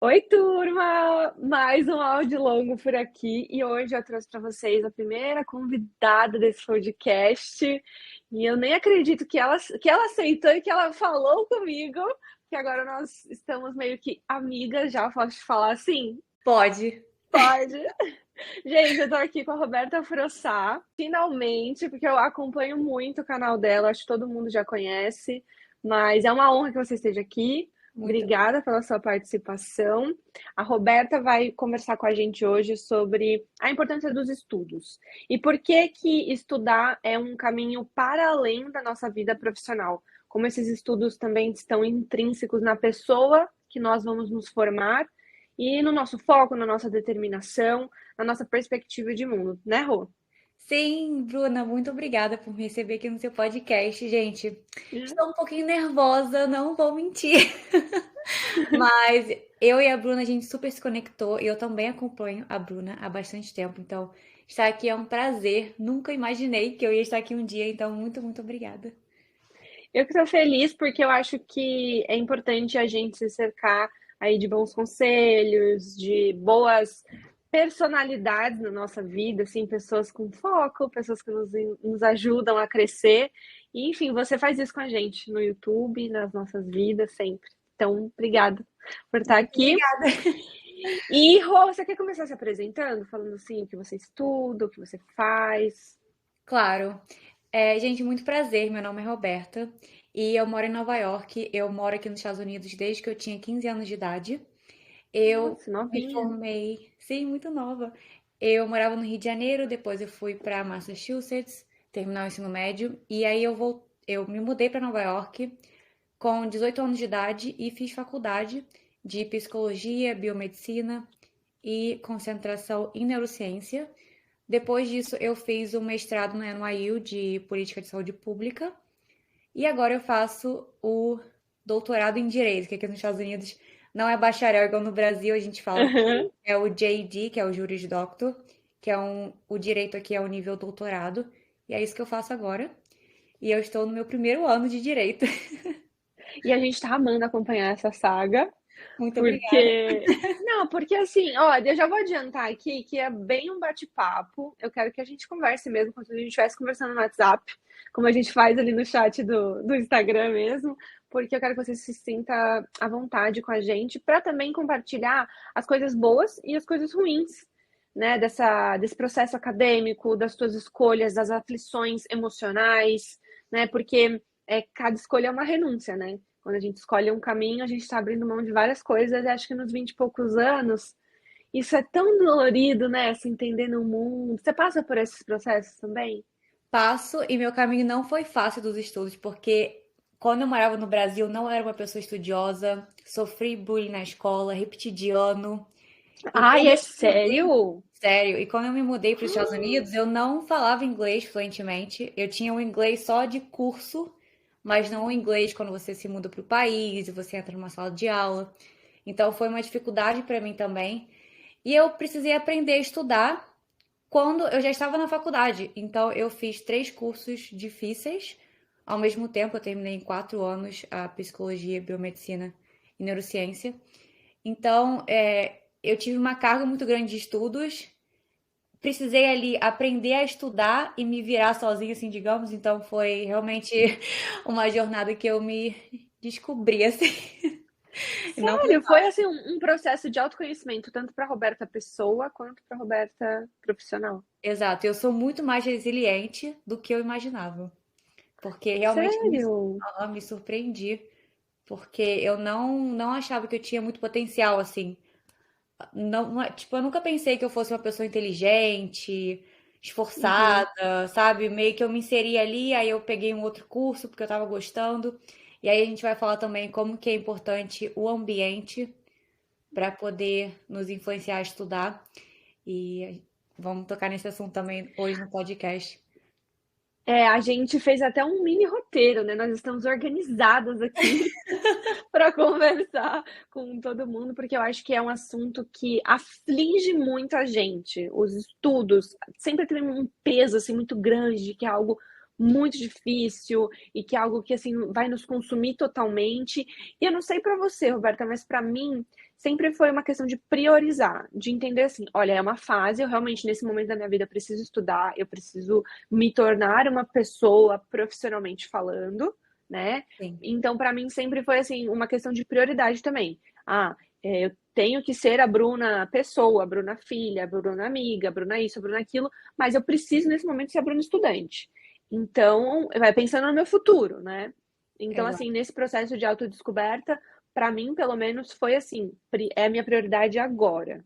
Oi, turma! Mais um áudio longo por aqui e hoje eu trouxe para vocês a primeira convidada desse podcast e eu nem acredito que ela aceitou e que ela falou comigo, que agora nós estamos meio que amigas já, posso te falar assim? Pode. Pode! Gente, eu tô aqui com a Roberta Frossá, finalmente, porque eu acompanho muito o canal dela, acho que todo mundo já conhece, mas é uma honra que você esteja aqui. Muito. Obrigada pela sua participação. A Roberta vai conversar com a gente hoje sobre a importância dos estudos e por que que estudar é um caminho para além da nossa vida profissional. Como esses estudos também estão intrínsecos na pessoa que nós vamos nos formar e no nosso foco, na nossa determinação, na nossa perspectiva de mundo, né, Rô? Sim, Bruna, muito obrigada por me receber aqui no seu podcast, gente. Estou um pouquinho nervosa, não vou mentir. Mas eu e a Bruna, a gente super se conectou e eu também acompanho a Bruna há bastante tempo. Então, estar aqui é um prazer. Nunca imaginei que eu ia estar aqui um dia. Então, muito, muito obrigada. Eu que estou feliz porque eu acho que é importante a gente se cercar aí de bons conselhos, de boas personalidades na nossa vida, assim, pessoas com foco, pessoas que nos ajudam a crescer. E, enfim, você faz isso com a gente no YouTube, nas nossas vidas, sempre. Então, obrigada por estar aqui. Obrigada. E, Rô, você quer começar se apresentando, falando assim o que você estuda, o que você faz? Claro. Gente, muito prazer. Meu nome é Roberta e eu moro em Nova York. Eu moro aqui nos Estados Unidos desde que eu tinha 15 anos de idade. Eu Nossa, me novinha. formei, sim, muito nova. Eu morava no Rio de Janeiro, depois eu fui para Massachusetts, terminar o ensino médio, e aí eu me mudei para Nova York com 18 anos de idade e fiz faculdade de psicologia, biomedicina e concentração em neurociência. Depois disso, eu fiz um mestrado na NYU de política de saúde pública e agora eu faço o doutorado em direito, que aqui nos Estados Unidos não é bacharel igual no Brasil, a gente fala que é o JD, que é o Juris Doctor, que é o direito aqui é o nível doutorado, e é isso que eu faço agora. E eu estou no meu primeiro ano de direito. E a gente tá amando acompanhar essa saga, Muito obrigada. porque. Não, porque assim, olha, eu já vou adiantar aqui que é bem um bate-papo. Eu quero que a gente converse mesmo, como se a gente estivesse conversando no WhatsApp, como a gente faz ali no chat do Instagram mesmo, porque eu quero que você se sinta à vontade com a gente, para também compartilhar as coisas boas e as coisas ruins, né, desse processo acadêmico, das suas escolhas, das aflições emocionais, né, porque cada escolha é uma renúncia, né? Quando a gente escolhe um caminho, a gente está abrindo mão de várias coisas. E acho que nos 20 e poucos anos, isso é tão dolorido, né? Se entender no mundo. Você passa por esses processos também? Passo e meu caminho não foi fácil dos estudos, porque quando eu morava no Brasil não era uma pessoa estudiosa, sofri bullying na escola, repeti de ano. E Ai, quando é eu me mudei, sério? sério, e quando eu me mudei para os Estados Unidos, eu não falava inglês fluentemente. Eu tinha um inglês só de curso, mas não o inglês quando você se muda para o país e você entra numa sala de aula. Então foi uma dificuldade para mim também. E eu precisei aprender a estudar quando eu já estava na faculdade. Então eu fiz 3 cursos difíceis. Ao mesmo tempo, eu terminei em 4 anos a psicologia, biomedicina e neurociência. Então, eu tive uma carga muito grande de estudos, precisei ali aprender a estudar e me virar sozinha, assim, digamos. Então, foi realmente uma jornada que eu me descobri, assim. E não foi Sério, foi assim um processo de autoconhecimento, tanto para Roberta pessoa quanto para Roberta profissional. exato. Eu sou muito mais resiliente do que eu imaginava, porque realmente Sério? me surpreendi, porque eu não achava que eu tinha muito potencial, assim. Tipo, eu nunca pensei que eu fosse uma pessoa inteligente, Uhum. esforçada, sabe? Meio que eu me inseri ali, aí eu peguei um outro curso porque eu tava gostando. E aí a gente vai falar também como que é importante o ambiente para poder nos influenciar a estudar. E vamos tocar nesse assunto também hoje no podcast. A gente fez até um mini roteiro, né? Nós estamos organizadas aqui para conversar com todo mundo, porque eu acho que é um assunto que aflige muito a gente. Os estudos sempre tem um peso assim muito grande, que é algo muito difícil e que é algo que, assim, vai nos consumir totalmente. E eu não sei para você, Roberta, mas para mim sempre foi uma questão de priorizar, de entender assim, olha, é uma fase, eu realmente nesse momento da minha vida preciso estudar, eu preciso me tornar uma pessoa profissionalmente falando, né? Sim. Então, para mim sempre foi assim, uma questão de prioridade também. Eu tenho que ser a Bruna pessoa, a Bruna filha, a Bruna amiga, a Bruna isso, a Bruna aquilo, mas eu preciso nesse momento ser a Bruna estudante. Então, vai pensando no meu futuro, né? Então, Exato. assim, nesse processo de autodescoberta, para mim, pelo menos, foi assim, é a minha prioridade agora.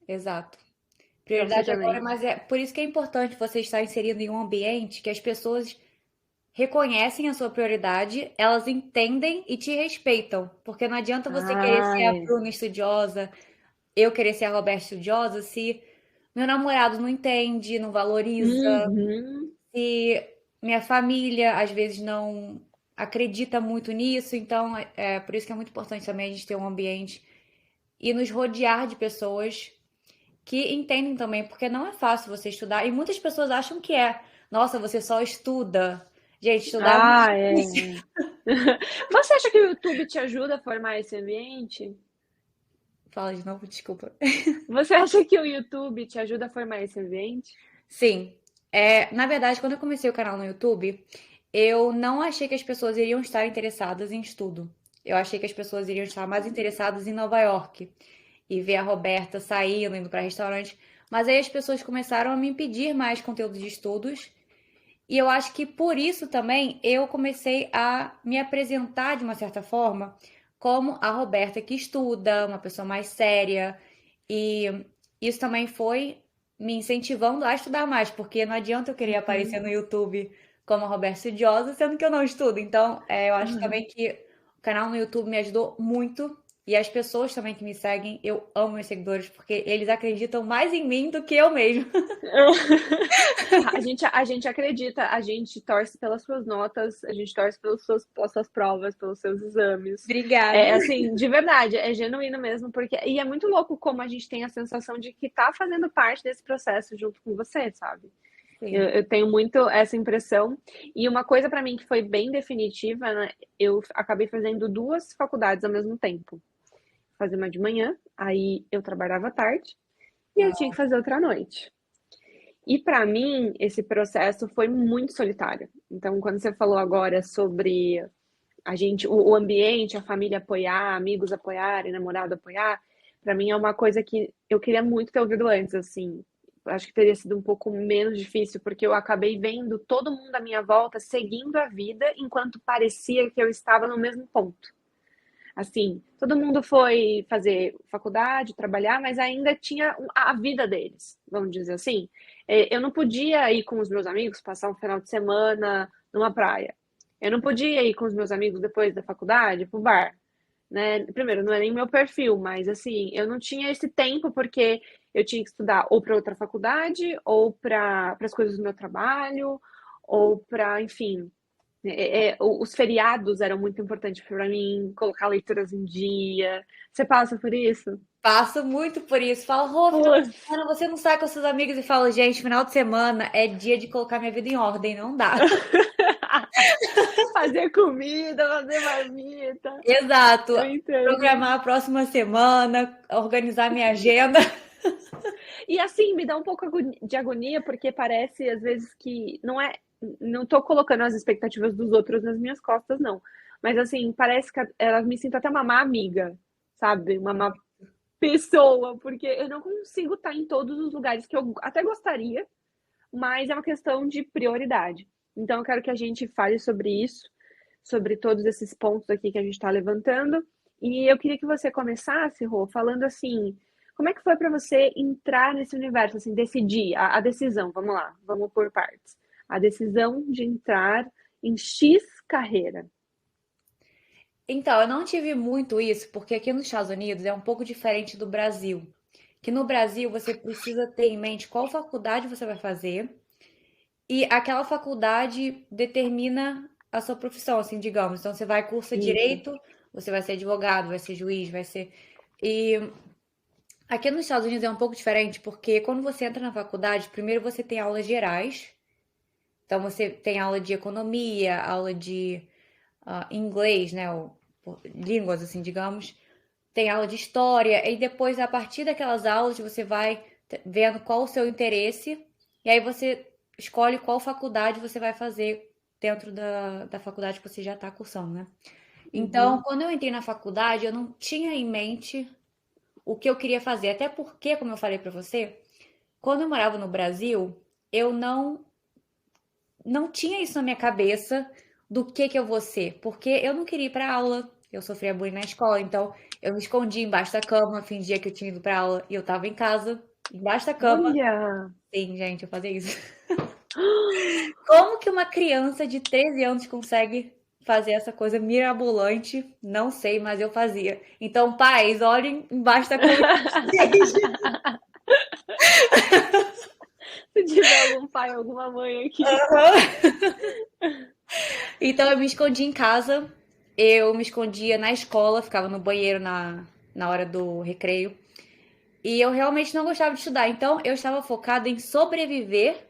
Exato. Para você Prioridade agora, também. mas é por isso que é importante você estar inserido em um ambiente que as pessoas reconhecem a sua prioridade, elas entendem e te respeitam. Porque não adianta você querer ser a Ai, Bruna estudiosa, eu querer ser a Roberta estudiosa, se meu namorado não entende, não valoriza, uhum, se minha família às vezes não acredita muito nisso. Então, é por isso que é muito importante também a gente ter um ambiente e nos rodear de pessoas que entendem também, porque não é fácil você estudar. E muitas pessoas acham que é. Nossa, você só estuda. Gente, estudar é muito difícil. é. Você acha que o YouTube te ajuda a formar esse ambiente? Fala de novo, desculpa. Você acha que o YouTube te ajuda a formar esse ambiente? Sim. Na verdade, quando eu comecei o canal no YouTube, eu não achei que as pessoas iriam estar interessadas em estudo. Eu achei que as pessoas iriam estar mais interessadas em Nova York e ver a Roberta saindo, indo para restaurante. Mas aí as pessoas começaram a me pedir mais conteúdo de estudos. E eu acho que por isso também eu comecei a me apresentar de uma certa forma como a Roberta que estuda, uma pessoa mais séria. E isso também foi me incentivando a estudar mais, porque não adianta eu querer aparecer Uhum. no YouTube como a Roberta estudiosa, sendo que eu não estudo. Então, eu acho também que o canal no YouTube me ajudou muito. E as pessoas também que me seguem, eu amo meus seguidores, porque eles acreditam mais em mim do que eu mesmo. A gente acredita, a gente torce pelas suas notas, a gente torce pelas suas provas, pelos seus exames. Obrigada. É assim, de verdade, é genuíno mesmo, porque. E é muito louco como a gente tem a sensação de que tá fazendo parte desse processo junto com você, sabe? Eu, Sim. eu tenho muito essa impressão. E uma coisa para mim que foi bem definitiva, né? Eu acabei fazendo duas faculdades ao mesmo tempo. Fazer uma de manhã, aí eu trabalhava à tarde, e eu tinha que fazer outra à noite. E para mim, esse processo foi muito solitário. Então, quando você falou agora sobre a gente, o ambiente, a família apoiar, amigos apoiarem, namorado apoiar, para mim é uma coisa que eu queria muito ter ouvido antes, assim. Acho que teria sido um pouco menos difícil, porque eu acabei vendo todo mundo à minha volta seguindo a vida enquanto parecia que eu estava no mesmo ponto. Assim, todo mundo foi fazer faculdade, trabalhar, mas ainda tinha a vida deles, vamos dizer assim. Eu não podia ir com os meus amigos passar um final de semana numa praia. Eu não podia ir com os meus amigos depois da faculdade pro bar, né? Primeiro, não é nem meu perfil, mas assim, eu não tinha esse tempo porque eu tinha que estudar ou para outra faculdade, ou para as coisas do meu trabalho, ou para, enfim, os feriados eram muito importantes para mim, colocar leituras em dia. Você passa por isso? Passo muito por isso. Falo, Rô, final de Putz, semana você não sai com seus amigos e fala, gente, final de semana é dia de colocar minha vida em ordem, não dá. fazer comida, fazer marmita. Exato. Eu entendo. Programar a próxima semana, organizar minha agenda. E assim, me dá um pouco de agonia, porque parece às vezes que não é. Não tô colocando as expectativas dos outros nas minhas costas, não. Mas assim, parece que ela me sinto até uma má amiga, sabe? Uma má pessoa, porque eu não consigo estar em todos os lugares que eu até gostaria, mas é uma questão de prioridade. Então, eu quero que a gente fale sobre isso, sobre todos esses pontos aqui que a gente está levantando. E eu queria que você começasse, Rô, falando assim, como é que foi para você entrar nesse universo, assim, decidir, a decisão, vamos lá, vamos por partes. A decisão de entrar em X carreira. Então, eu não tive muito isso, porque aqui nos Estados Unidos é um pouco diferente do Brasil. Que no Brasil você precisa ter em mente qual faculdade você vai fazer e aquela faculdade determina a sua profissão, assim, digamos. Então, você vai curso Isso. direito, você vai ser advogado, vai ser juiz, vai ser. E aqui nos Estados Unidos é um pouco diferente, porque quando você entra na faculdade, primeiro você tem aulas gerais, Então você tem aula de economia, aula de inglês, né? Ou línguas, assim, digamos. Tem aula de história, e depois, a partir daquelas aulas, você vai vendo qual o seu interesse, e aí você escolhe qual faculdade você vai fazer dentro da faculdade que você já está cursando, né? Então, Uhum. quando eu entrei na faculdade, eu não tinha em mente o que eu queria fazer. Até porque, como eu falei pra você, quando eu morava no Brasil, eu não tinha isso na minha cabeça do que eu vou ser, porque eu não queria ir pra aula. Eu sofria bullying na escola, então eu me escondia embaixo da cama, fingia que eu tinha ido pra aula e eu tava em casa, embaixo da cama. Olha! Sim, gente, eu fazia isso. Como que uma criança de 13 anos consegue fazer essa coisa mirabolante? Não sei, mas eu fazia. Então, pais, olhem embaixo da cama de vocês. Se tiver algum pai, alguma mãe aqui. Então, eu me escondia em casa, eu me escondia na escola, ficava no banheiro na hora do recreio. E eu realmente não gostava de estudar. Então, eu estava focada em sobreviver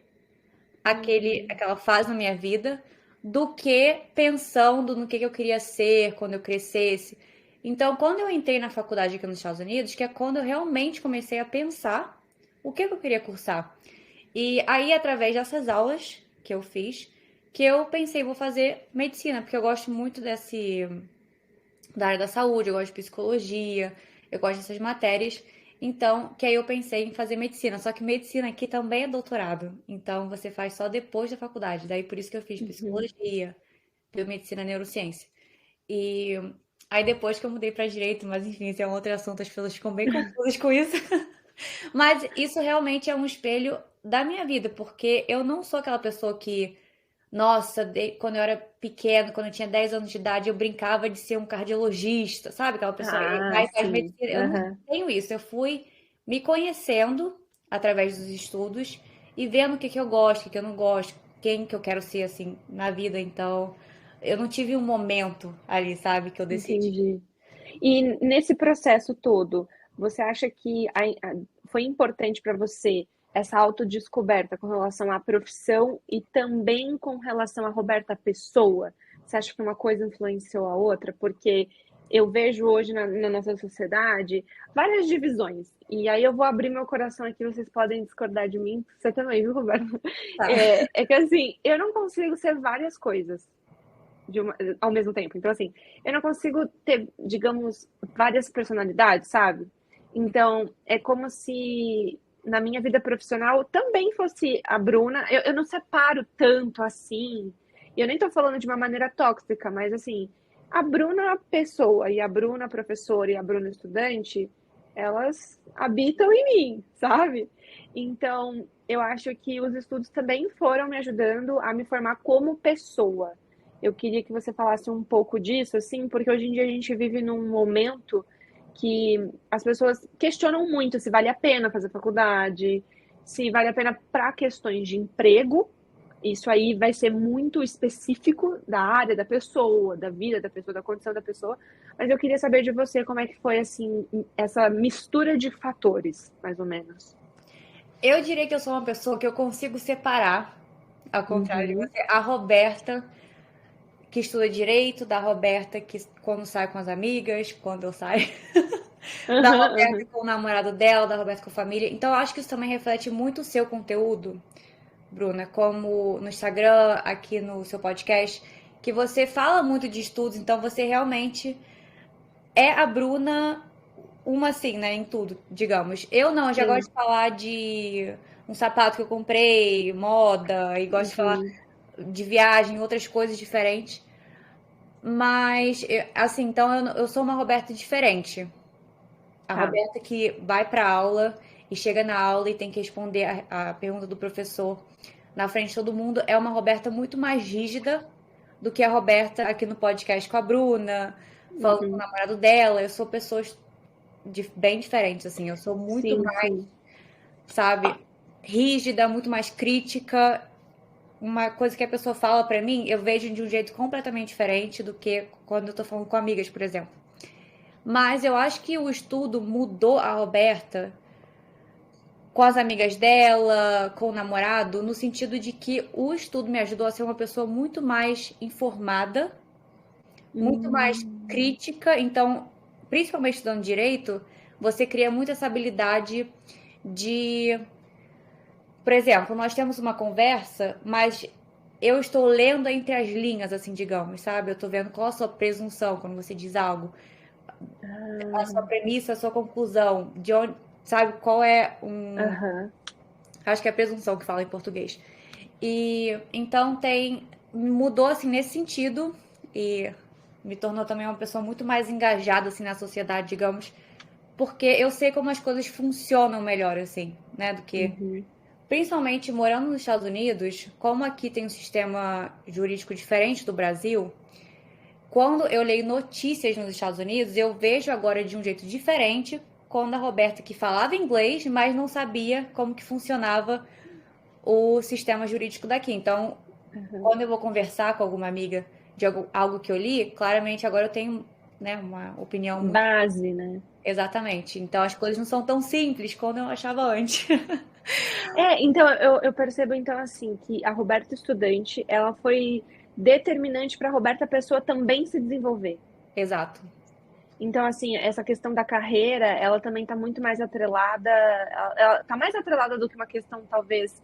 Uhum. aquela fase na minha vida do que pensando no que eu queria ser quando eu crescesse. Então, quando eu entrei na faculdade aqui nos Estados Unidos, que é quando eu realmente comecei a pensar o que eu queria cursar. E aí, através dessas aulas que eu fiz, que eu pensei, vou fazer medicina, porque eu gosto muito da área da saúde, eu gosto de psicologia, eu gosto dessas matérias. Então, que aí eu pensei em fazer medicina. Só que medicina aqui também é doutorado. Então, você faz só depois da faculdade. Daí, por isso que eu fiz Uhum. psicologia, biomedicina, neurociência. E aí, depois que eu mudei para direito, mas enfim, esse é um outro assunto, as pessoas ficam bem confusas com isso. Mas isso realmente é um espelho da minha vida, porque eu não sou aquela pessoa que nossa, quando eu era pequeno, quando eu tinha 10 anos de idade, eu brincava de ser um cardiologista, sabe? Aquela pessoa que Ah, vai e faz sim. medicina. Eu não Aham. tenho isso. Eu fui me conhecendo através dos estudos e vendo o que que eu gosto, o que que eu não gosto, quem que eu quero ser, assim, na vida. Então, eu não tive um momento ali, sabe, que eu decidi. Entendi. E nesse processo todo, você acha que foi importante para você essa autodescoberta com relação à profissão e também com relação a Roberta pessoa? Você acha que uma coisa influenciou a outra? Porque eu vejo hoje na nossa sociedade várias divisões. E aí eu vou abrir meu coração aqui, vocês podem discordar de mim, você também, viu, Roberto? Tá. É que assim, eu não consigo ser várias coisas ao mesmo tempo. Então, assim, eu não consigo ter, digamos, várias personalidades, sabe? Então, é como se na minha vida profissional também fosse a Bruna. Eu não separo tanto assim. E eu nem tô falando de uma maneira tóxica, mas assim, a Bruna pessoa e a Bruna professora e a Bruna estudante, elas habitam em mim, sabe? Então, eu acho que os estudos também foram me ajudando a me formar como pessoa. Eu queria que você falasse um pouco disso, assim, porque hoje em dia a gente vive num momento que as pessoas questionam muito se vale a pena fazer faculdade, se vale a pena para questões de emprego. Isso aí vai ser muito específico da área da pessoa, da vida da pessoa, da condição da pessoa. Mas eu queria saber de você como é que foi assim essa mistura de fatores, mais ou menos. Eu diria que eu sou uma pessoa que eu consigo separar, ao contrário de Uhum. você, a Roberta que estuda direito, da Roberta que quando sai com as amigas, quando eu saio, da Uhum, Roberta uhum. com o namorado dela, da Roberta com a família. Então, eu acho que isso também reflete muito o seu conteúdo, Bruna, como no Instagram, aqui no seu podcast, que você fala muito de estudos, então você realmente é a Bruna, uma assim, né, em tudo, digamos. Eu não, eu já gosto Sim. de falar de um sapato que eu comprei, moda, e gosto de falar Uhum. de viagem, outras coisas diferentes. Mas, assim, então eu sou uma Roberta diferente. A Tá. Roberta que vai pra aula e chega na aula e tem que responder a pergunta do professor na frente de todo mundo. É uma Roberta muito mais rígida do que a Roberta aqui no podcast com a Bruna, falando com o Uhum. namorado dela. Eu sou pessoas bem diferentes, assim. Eu sou muito Sim, mais, sim. sabe, rígida, muito mais crítica. Uma coisa que a pessoa fala pra mim, eu vejo de um jeito completamente diferente do que quando eu tô falando com amigas, por exemplo. Mas eu acho que o estudo mudou a Roberta com as amigas dela, com o namorado, no sentido de que o estudo me ajudou a ser uma pessoa muito mais informada, muito mais Hum, crítica. Então, principalmente estudando direito, você cria muito essa habilidade de, por exemplo, nós temos uma conversa, mas eu estou lendo entre as linhas, assim, digamos, sabe? Eu estou vendo qual a sua presunção quando você diz algo, a sua premissa, a sua conclusão, de onde, sabe, qual é um. aham. Acho que é presunção que fala em português. E então mudou assim nesse sentido e me tornou também uma pessoa muito mais engajada assim na sociedade, digamos, porque eu sei como as coisas funcionam melhor assim, né, do que Uhum. principalmente morando nos Estados Unidos, como aqui tem um sistema jurídico diferente do Brasil. Quando eu leio notícias nos Estados Unidos, eu vejo agora de um jeito diferente quando a Roberta que falava inglês, mas não sabia como que funcionava o sistema jurídico daqui. Então, Aham. quando eu vou conversar com alguma amiga de algo que eu li, claramente agora eu tenho, né, uma opinião muito Base, né? exatamente. Então, as coisas não são tão simples quanto eu achava antes. Então eu percebo então assim que a Roberta estudante, ela foi determinante para a Roberta pessoa também se desenvolver. Exato. Então assim, essa questão da carreira, ela também está muito mais atrelada, ela tá mais atrelada do que uma questão talvez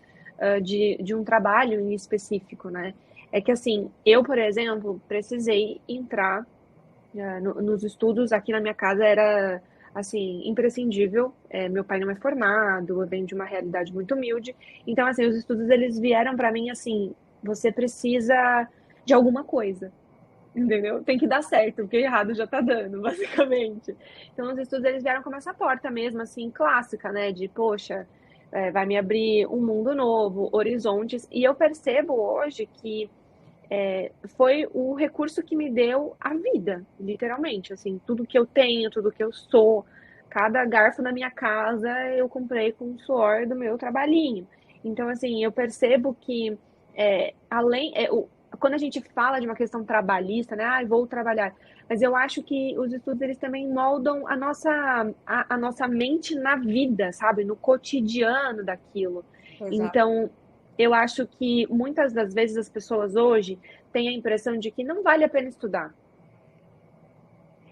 de um trabalho em específico, né? É que assim, eu, por exemplo, precisei entrar nos estudos aqui na minha casa era assim imprescindível. Meu pai não é formado, eu venho de uma realidade muito humilde, então assim os estudos eles vieram para mim assim, você precisa de alguma coisa, entendeu? Tem que dar certo, porque errado já tá dando, basicamente. Então os estudos eles vieram como essa porta mesmo, assim, clássica, né? De poxa, vai me abrir um mundo novo, horizontes. E eu percebo hoje que foi o recurso que me deu a vida, literalmente. Assim, tudo que eu tenho, tudo que eu sou, cada garfo na minha casa eu comprei com o suor do meu trabalhinho. Então, assim, eu percebo que quando a gente fala de uma questão trabalhista, né? Ah, vou trabalhar. Mas eu acho que os estudos eles também moldam a nossa mente na vida, sabe? No cotidiano daquilo. Exato. Então, eu acho que muitas das vezes as pessoas hoje têm a impressão de que não vale a pena estudar,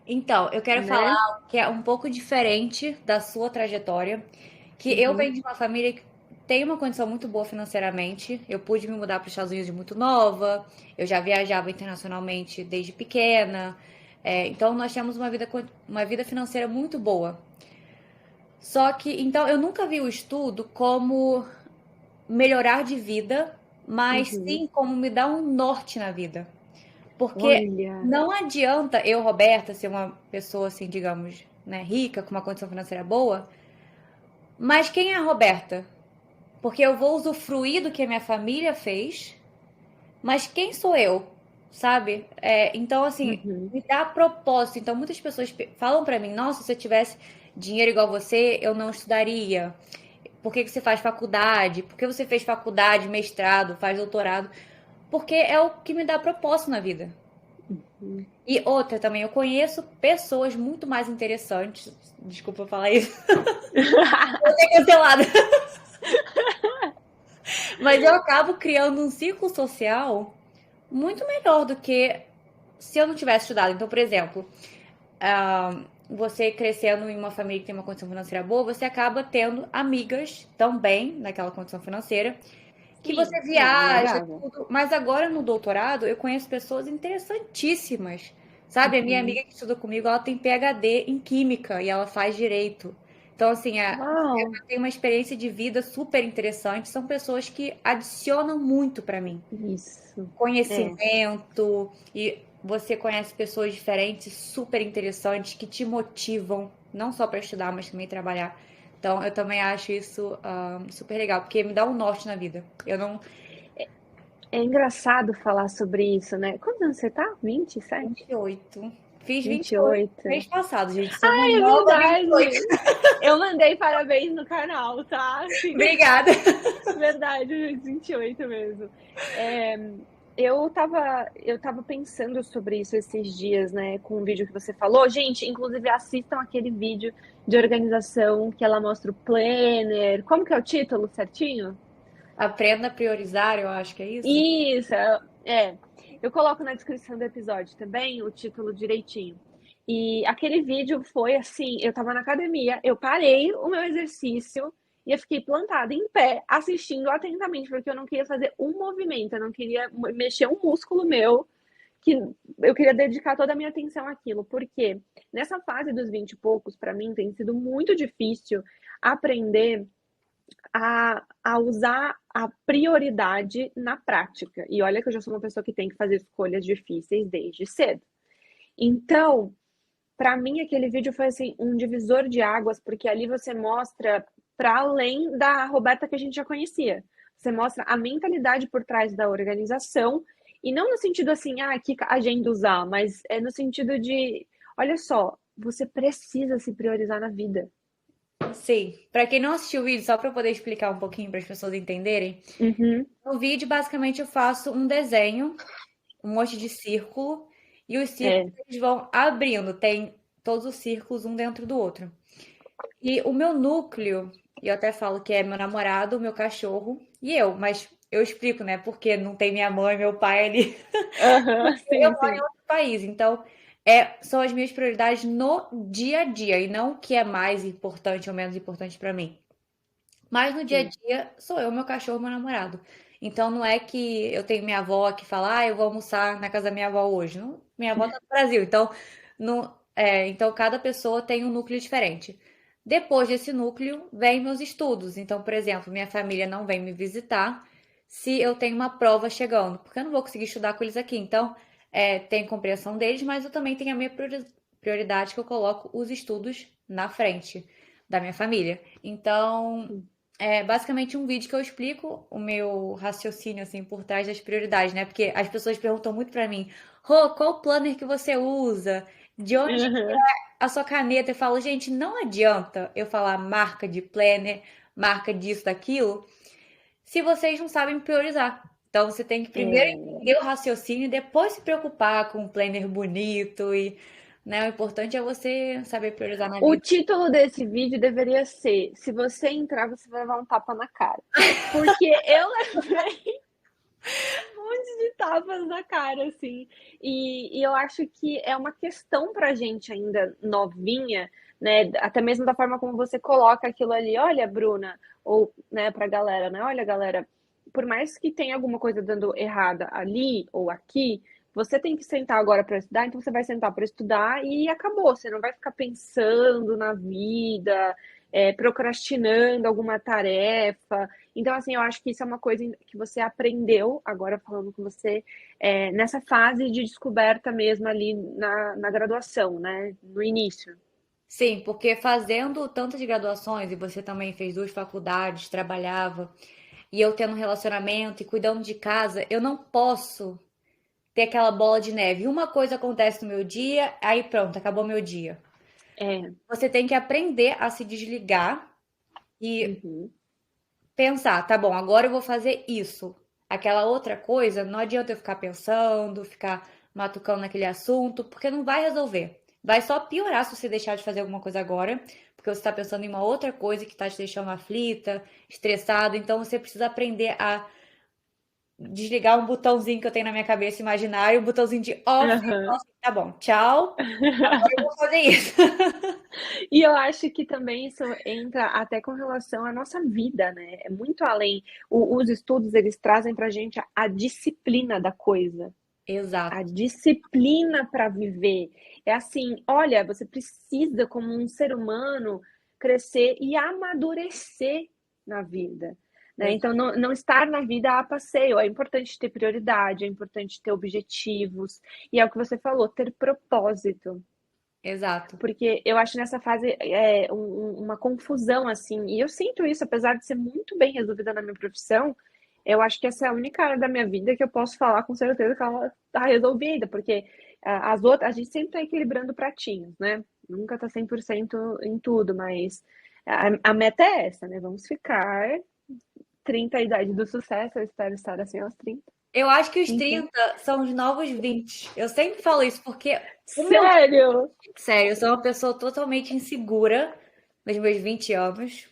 Então, eu quero falar né? algo que é um pouco diferente da sua trajetória, que eu Uhum, venho de uma família que tem uma condição muito boa financeiramente. Eu pude me mudar para os Estados Unidos muito nova, eu já viajava internacionalmente desde pequena. Então, nós temos uma vida financeira muito boa. Só que, então, eu nunca vi o estudo como melhorar de vida, mas uhum. sim como me dar um norte na vida. Porque Olha, não adianta eu, Roberta, ser uma pessoa assim, digamos, né, rica, com uma condição financeira boa, mas quem é a Roberta? Porque eu vou usufruir do que a minha família fez, mas quem sou eu? Sabe? Então, assim, uhum. me dá propósito. Então, muitas pessoas falam pra mim: nossa, se eu tivesse dinheiro igual você, eu não estudaria. Por que que você faz faculdade? Por que você fez faculdade, mestrado, faz doutorado? Porque é o que me dá propósito na vida. Uhum. E outra também, eu conheço pessoas muito mais interessantes. Desculpa falar isso. Vou ser cancelada. Mas eu acabo criando um círculo social muito melhor do que se eu não tivesse estudado. Então, por exemplo, você crescendo em uma família que tem uma condição financeira boa, você acaba tendo amigas também naquela condição financeira que Sim, você sim, viaja, inegável. tudo. Mas agora no doutorado eu conheço pessoas interessantíssimas. Sabe, a minha Uhum. amiga que estuda comigo, ela tem PhD em química e ela faz direito. Então, assim, Uau, eu tenho uma experiência de vida super interessante. São pessoas que adicionam muito para mim. isso. É, Conhecimento, e você conhece pessoas diferentes, super interessantes, que te motivam, não só para estudar, mas também trabalhar. Então, eu também acho isso super legal, porque me dá um norte na vida. Eu não. é engraçado falar sobre isso, né? Quantos anos você tá? 27? 28. Fiz vinte e 28 oito mês passado, gente. Sou uma Ah, é nova 28. verdade! Eu mandei parabéns no canal, tá? Fica Obrigada. verdade, 28 mesmo. É, eu tava pensando sobre isso esses dias, né, com o vídeo que você falou. Gente, inclusive assistam aquele vídeo de organização que ela mostra o planner. Como que é o título certinho? Aprenda a priorizar, eu acho que é isso. Isso, é. Eu coloco na descrição do episódio também o título direitinho. E aquele vídeo foi assim, eu tava na academia, eu parei o meu exercício e eu fiquei plantada em pé, assistindo atentamente, porque eu não queria fazer um movimento, eu não queria mexer um músculo meu, que eu queria dedicar toda a minha atenção àquilo. Porque nessa fase dos 20 e poucos, para mim, tem sido muito difícil aprender a usar a prioridade na prática. E olha que eu já sou uma pessoa que tem que fazer escolhas difíceis desde cedo. Então, para mim, aquele vídeo foi assim um divisor de águas, porque ali você mostra para além da Roberta que a gente já conhecia. Você mostra a mentalidade por trás da organização, e não no sentido assim, que agenda usar, mas é no sentido de, olha só, você precisa se priorizar na vida. Sim, para quem não assistiu o vídeo, só para poder explicar um pouquinho para as pessoas entenderem, Uhum, no vídeo basicamente eu faço um desenho, um monte de círculo, e os círculos é, eles vão abrindo, tem todos os círculos um dentro do outro. E o meu núcleo, e eu até falo que é meu namorado, meu cachorro e eu, mas eu explico, né? Porque não tem minha mãe, meu pai ali. aham, Eu sim, moro em sim. outro país, então são as minhas prioridades no dia a dia e não o que é mais importante ou menos importante para mim. Mas no dia a Sim. dia sou eu, meu cachorro, meu namorado. Então não é que eu tenho minha avó que fala, eu vou almoçar na casa da minha avó hoje. Não, minha avó tá no Brasil, então não, então cada pessoa tem um núcleo diferente. Depois desse núcleo vem meus estudos. Então, por exemplo, minha família não vem me visitar se eu tenho uma prova chegando, porque eu não vou conseguir estudar com eles aqui. Então, tem compreensão deles, mas eu também tenho a minha prioridade que eu coloco os estudos na frente da minha família. Então, é basicamente um vídeo que eu explico o meu raciocínio assim por trás das prioridades, né? Porque as pessoas perguntam muito pra mim, Rô, qual planner que você usa? De onde Uhum. é a sua caneta? Eu falo, gente, não adianta eu falar marca de planner, marca disso, daquilo, se vocês não sabem priorizar. Então você tem que primeiro É. entender o raciocínio e depois se preocupar com um planner bonito e, né, o importante é você saber priorizar na O vida. título desse vídeo deveria ser: Se você entrar, você vai levar um tapa na cara. Porque eu levei um monte de tapas na cara, assim. E eu acho que é uma questão pra gente ainda novinha, né? Até mesmo da forma como você coloca aquilo ali. Olha, Bruna, ou, né, pra galera, né? Olha, galera, por mais que tenha alguma coisa dando errada ali ou aqui, você tem que sentar agora para estudar, então você vai sentar para estudar e acabou. Você não vai ficar pensando na vida, procrastinando alguma tarefa. Então, assim, eu acho que isso é uma coisa que você aprendeu, agora falando com você, nessa fase de descoberta mesmo ali na graduação, né? No início. Sim, porque fazendo tantas graduações, e você também fez duas faculdades, trabalhava, e eu tendo um relacionamento e cuidando de casa, eu não posso ter aquela bola de neve. Uma coisa acontece no meu dia, aí pronto, acabou meu dia. É. Você tem que aprender a se desligar e Uhum. pensar, tá bom, agora eu vou fazer isso. Aquela outra coisa, não adianta eu ficar pensando, ficar matucando naquele assunto, porque não vai resolver. Vai só piorar se você deixar de fazer alguma coisa agora, porque você está pensando em uma outra coisa que está te deixando aflita, estressado. Então você precisa aprender a desligar um botãozinho que eu tenho na minha cabeça imaginário, um botãozinho de off, e falar Aham. assim, tá bom, tchau, agora eu vou fazer isso. E eu acho que também isso entra até com relação à nossa vida, né? É muito além. Os estudos, eles trazem pra gente a disciplina da coisa, a Exato. disciplina para viver. É assim, olha, você precisa, como um ser humano, crescer e amadurecer na vida. Né? Então, não estar na vida a passeio. É importante ter prioridade, é importante ter objetivos. E é o que você falou, ter propósito. Exato. Porque eu acho nessa fase uma confusão, assim. E eu sinto isso, apesar de ser muito bem resolvida na minha profissão, eu acho que essa é a única área da minha vida que eu posso falar com certeza que ela tá resolvida, porque as outras, a gente sempre tá equilibrando pratinhos, né? Nunca tá 100% em tudo, mas a meta é essa, né? Vamos ficar 30 a idade do sucesso, eu espero estar assim aos 30. Eu acho que os Então, 30 são os novos 20. Eu sempre falo isso porque o meu, sério? sério, eu sou uma pessoa totalmente insegura nos meus 20 anos.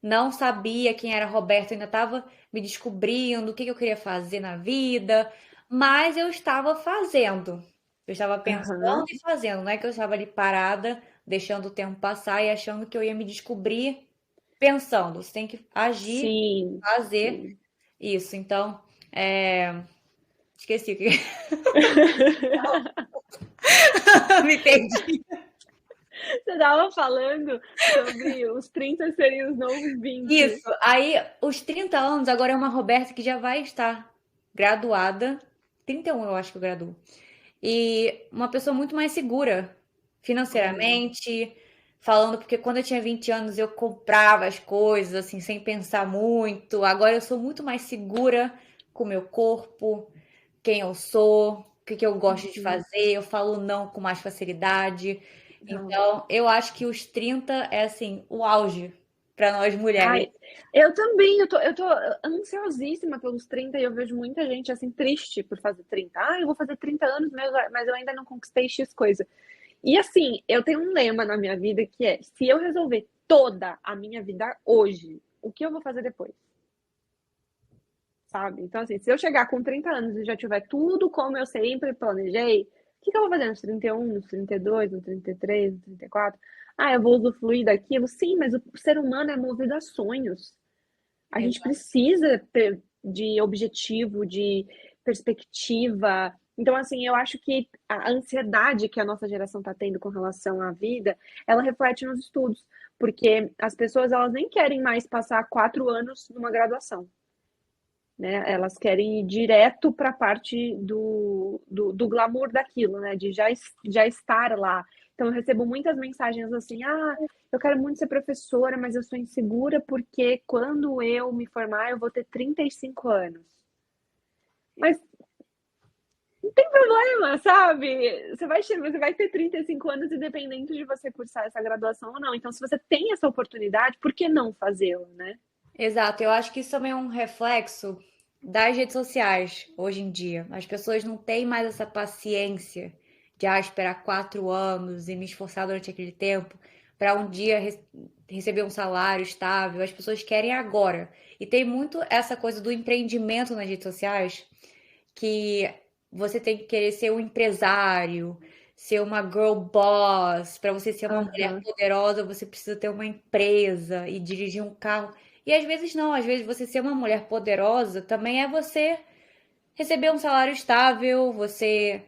Não sabia quem era Roberto, ainda estava me descobrindo o que que eu queria fazer na vida, mas eu estava fazendo. Eu estava pensando Aham. e fazendo, não é que eu estava ali parada, deixando o tempo passar e achando que eu ia me descobrir pensando. Você tem que agir, Sim, fazer sim. isso. Então, esqueci o que me perdi. Você estava falando sobre os 30 serem os novos 20. Isso. Aí, os 30 anos, agora é uma Roberta que já vai estar graduada. 31, eu acho que eu graduo. E uma pessoa muito mais segura Olha. financeiramente, falando, porque quando eu tinha 20 anos eu comprava as coisas assim, sem pensar muito. Agora eu sou muito mais segura com o meu corpo, quem eu sou, o que que eu gosto de Uhum. fazer, eu falo não com mais facilidade. Não. Então, eu acho que os 30 é assim, o auge para nós mulheres. Ai, eu também, eu tô ansiosíssima pelos 30 e eu vejo muita gente assim triste por fazer 30. Ah, eu vou fazer 30 anos, mas eu ainda não conquistei X coisa. E assim, eu tenho um lema na minha vida que é: se eu resolver toda a minha vida hoje, o que eu vou fazer depois? Sabe? Então, assim, se eu chegar com 30 anos e já tiver tudo como eu sempre planejei, o que que eu vou fazer nos 31, nos 32, nos 33, nos 34? Ah, eu vou usufruir daquilo? Sim, mas o ser humano é movido a sonhos. A gente precisa ter de objetivo, de perspectiva. Então, assim, eu acho que a ansiedade que a nossa geração está tendo com relação à vida, ela reflete nos estudos, porque as pessoas elas nem querem mais passar 4 anos numa graduação, né? Elas querem ir direto para a parte do glamour daquilo, né? De já estar lá. Então, eu recebo muitas mensagens assim: ah, eu quero muito ser professora, mas eu sou insegura porque quando eu me formar, eu vou ter 35 anos. Mas não tem problema, sabe? Você vai ter 35 anos independente de você cursar essa graduação ou não. Então, se você tem essa oportunidade, por que não fazê-la, né? Exato, eu acho que isso também é um reflexo das redes sociais hoje em dia. As pessoas não têm mais essa paciência de esperar 4 anos e me esforçar durante aquele tempo para um dia receber um salário estável. As pessoas querem agora. E tem muito essa coisa do empreendimento nas redes sociais, que você tem que querer ser um empresário, ser uma girl boss. Para você ser uma mulher Aham. poderosa, você precisa ter uma empresa e dirigir um carro. E às vezes não, às vezes você ser uma mulher poderosa também é você receber um salário estável, você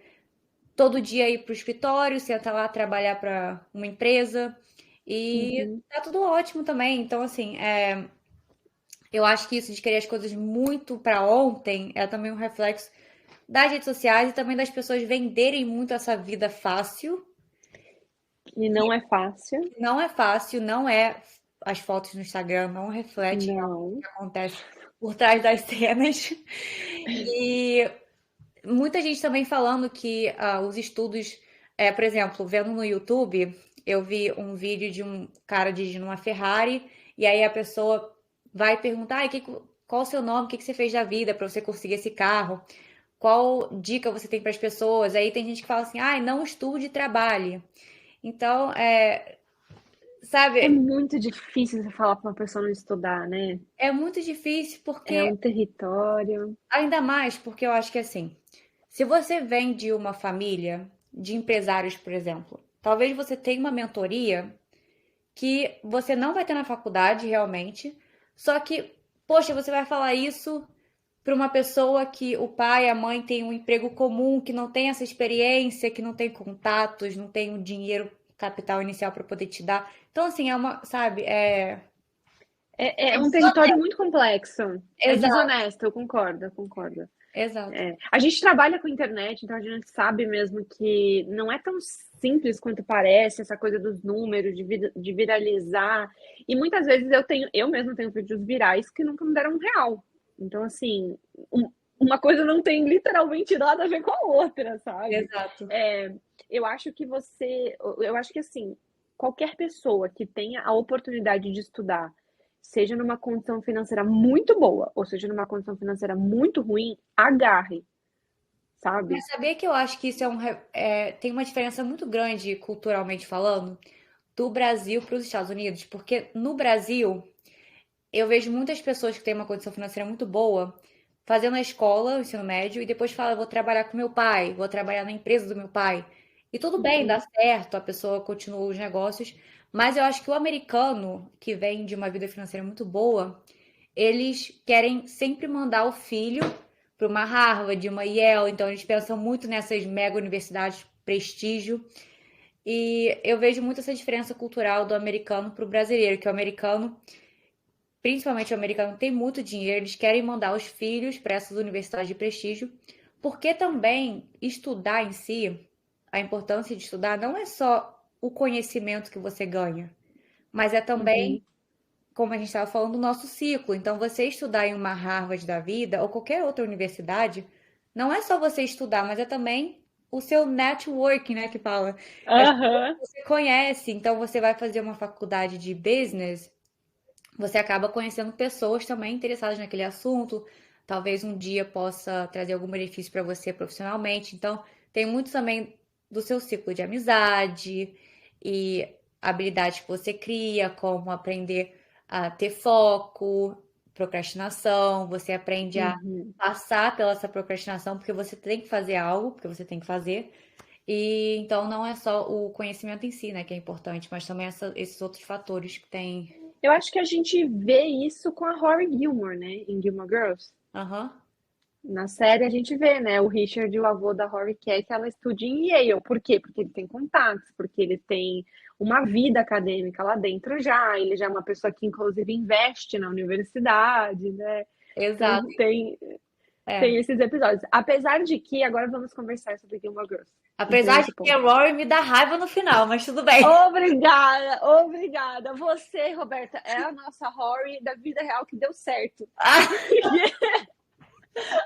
todo dia ir para o escritório, sentar lá trabalhar para uma empresa e Uhum. tá tudo ótimo também. Então, assim, eu acho que isso de querer as coisas muito para ontem é também um reflexo das redes sociais e também das pessoas venderem muito essa vida fácil, E não é fácil. que não é fácil, não é as fotos no Instagram, não reflete realmente o Não. que acontece por trás das cenas. E muita gente também falando que os estudos, por exemplo, vendo no YouTube, eu vi um vídeo de um cara dirigindo uma Ferrari, e aí a pessoa vai perguntar: qual o seu nome, o que que você fez da vida para você conseguir esse carro? Qual dica você tem para as pessoas? Aí tem gente que fala assim: não estude, trabalhe. Então, É sabe, muito difícil você falar para uma pessoa não estudar, né? é muito difícil É porque, um território. ainda mais porque eu acho que assim, se você vem de uma família de empresários, por exemplo, talvez você tenha uma mentoria que você não vai ter na faculdade realmente, só que, poxa, você vai falar isso para uma pessoa que o pai e a mãe têm um emprego comum, que não tem essa experiência, que não tem contatos, não tem o dinheiro, capital inicial para poder te dar. Então, assim, sabe, É é um território desonesto. muito complexo. É Exato, desonesto, eu concordo, eu concordo. exato. É. A gente trabalha com internet, então a gente sabe mesmo que não é tão simples quanto parece, essa coisa dos números, de viralizar. E muitas vezes eu mesmo tenho vídeos virais que nunca me deram R$ 1. Então, assim, uma coisa não tem literalmente nada a ver com a outra, sabe? Exato. É, eu acho que assim, qualquer pessoa que tenha a oportunidade de estudar seja numa condição financeira muito boa, ou seja numa condição financeira muito ruim, agarre, sabe? Mas sabia que eu acho que isso tem uma diferença muito grande, culturalmente falando, do Brasil para os Estados Unidos? Porque no Brasil, eu vejo muitas pessoas que têm uma condição financeira muito boa fazendo a escola, o ensino médio, e depois fala, vou trabalhar com meu pai, vou trabalhar na empresa do meu pai. E tudo bem, dá Uhum, certo, a pessoa continua os negócios, mas eu acho que o americano, que vem de uma vida financeira muito boa, eles querem sempre mandar o filho para uma Harvard, uma Yale, então eles pensam muito nessas mega universidades prestígio. E eu vejo muito essa diferença cultural do americano para o brasileiro, que o americano, principalmente o americano, tem muito dinheiro, eles querem mandar os filhos para essas universidades de prestígio, porque também estudar em si, a importância de estudar não é só o conhecimento que você ganha, mas é também, uhum. como a gente estava falando, o nosso ciclo. Então, você estudar em uma Harvard da vida ou qualquer outra universidade, não é só você estudar, mas é também o seu networking, né, que fala. É as pessoas Aham. que você conhece. Então, você vai fazer uma faculdade de business, você acaba conhecendo pessoas também interessadas naquele assunto. Talvez um dia possa trazer algum benefício para você profissionalmente. Então, tem muito também do seu ciclo de amizade e habilidades que você cria, como aprender a ter foco, procrastinação. Você aprende a Uhum. passar pela essa procrastinação porque você tem que fazer algo, porque você tem que fazer. E então não é só o conhecimento em si, né, que é importante, mas também esses outros fatores que tem. Eu acho que a gente vê isso com a Rory Gilmore, né, em Gilmore Girls. Aham. Na série a gente vê, né, o Richard, o avô da Rory, quer que ela estude em Yale. Por quê? Porque ele tem contatos, porque ele tem uma vida acadêmica lá dentro já, ele já é uma pessoa que inclusive investe na universidade, né? Exato. Então tem É. esses episódios. Apesar de que, agora vamos conversar sobre Gilmore Girls. Entrando Apesar de nesse que a ponto. Rory me dá raiva no final, mas tudo bem. Obrigada, obrigada. Você, Roberta, é a nossa Rory da vida real que deu certo. Ah,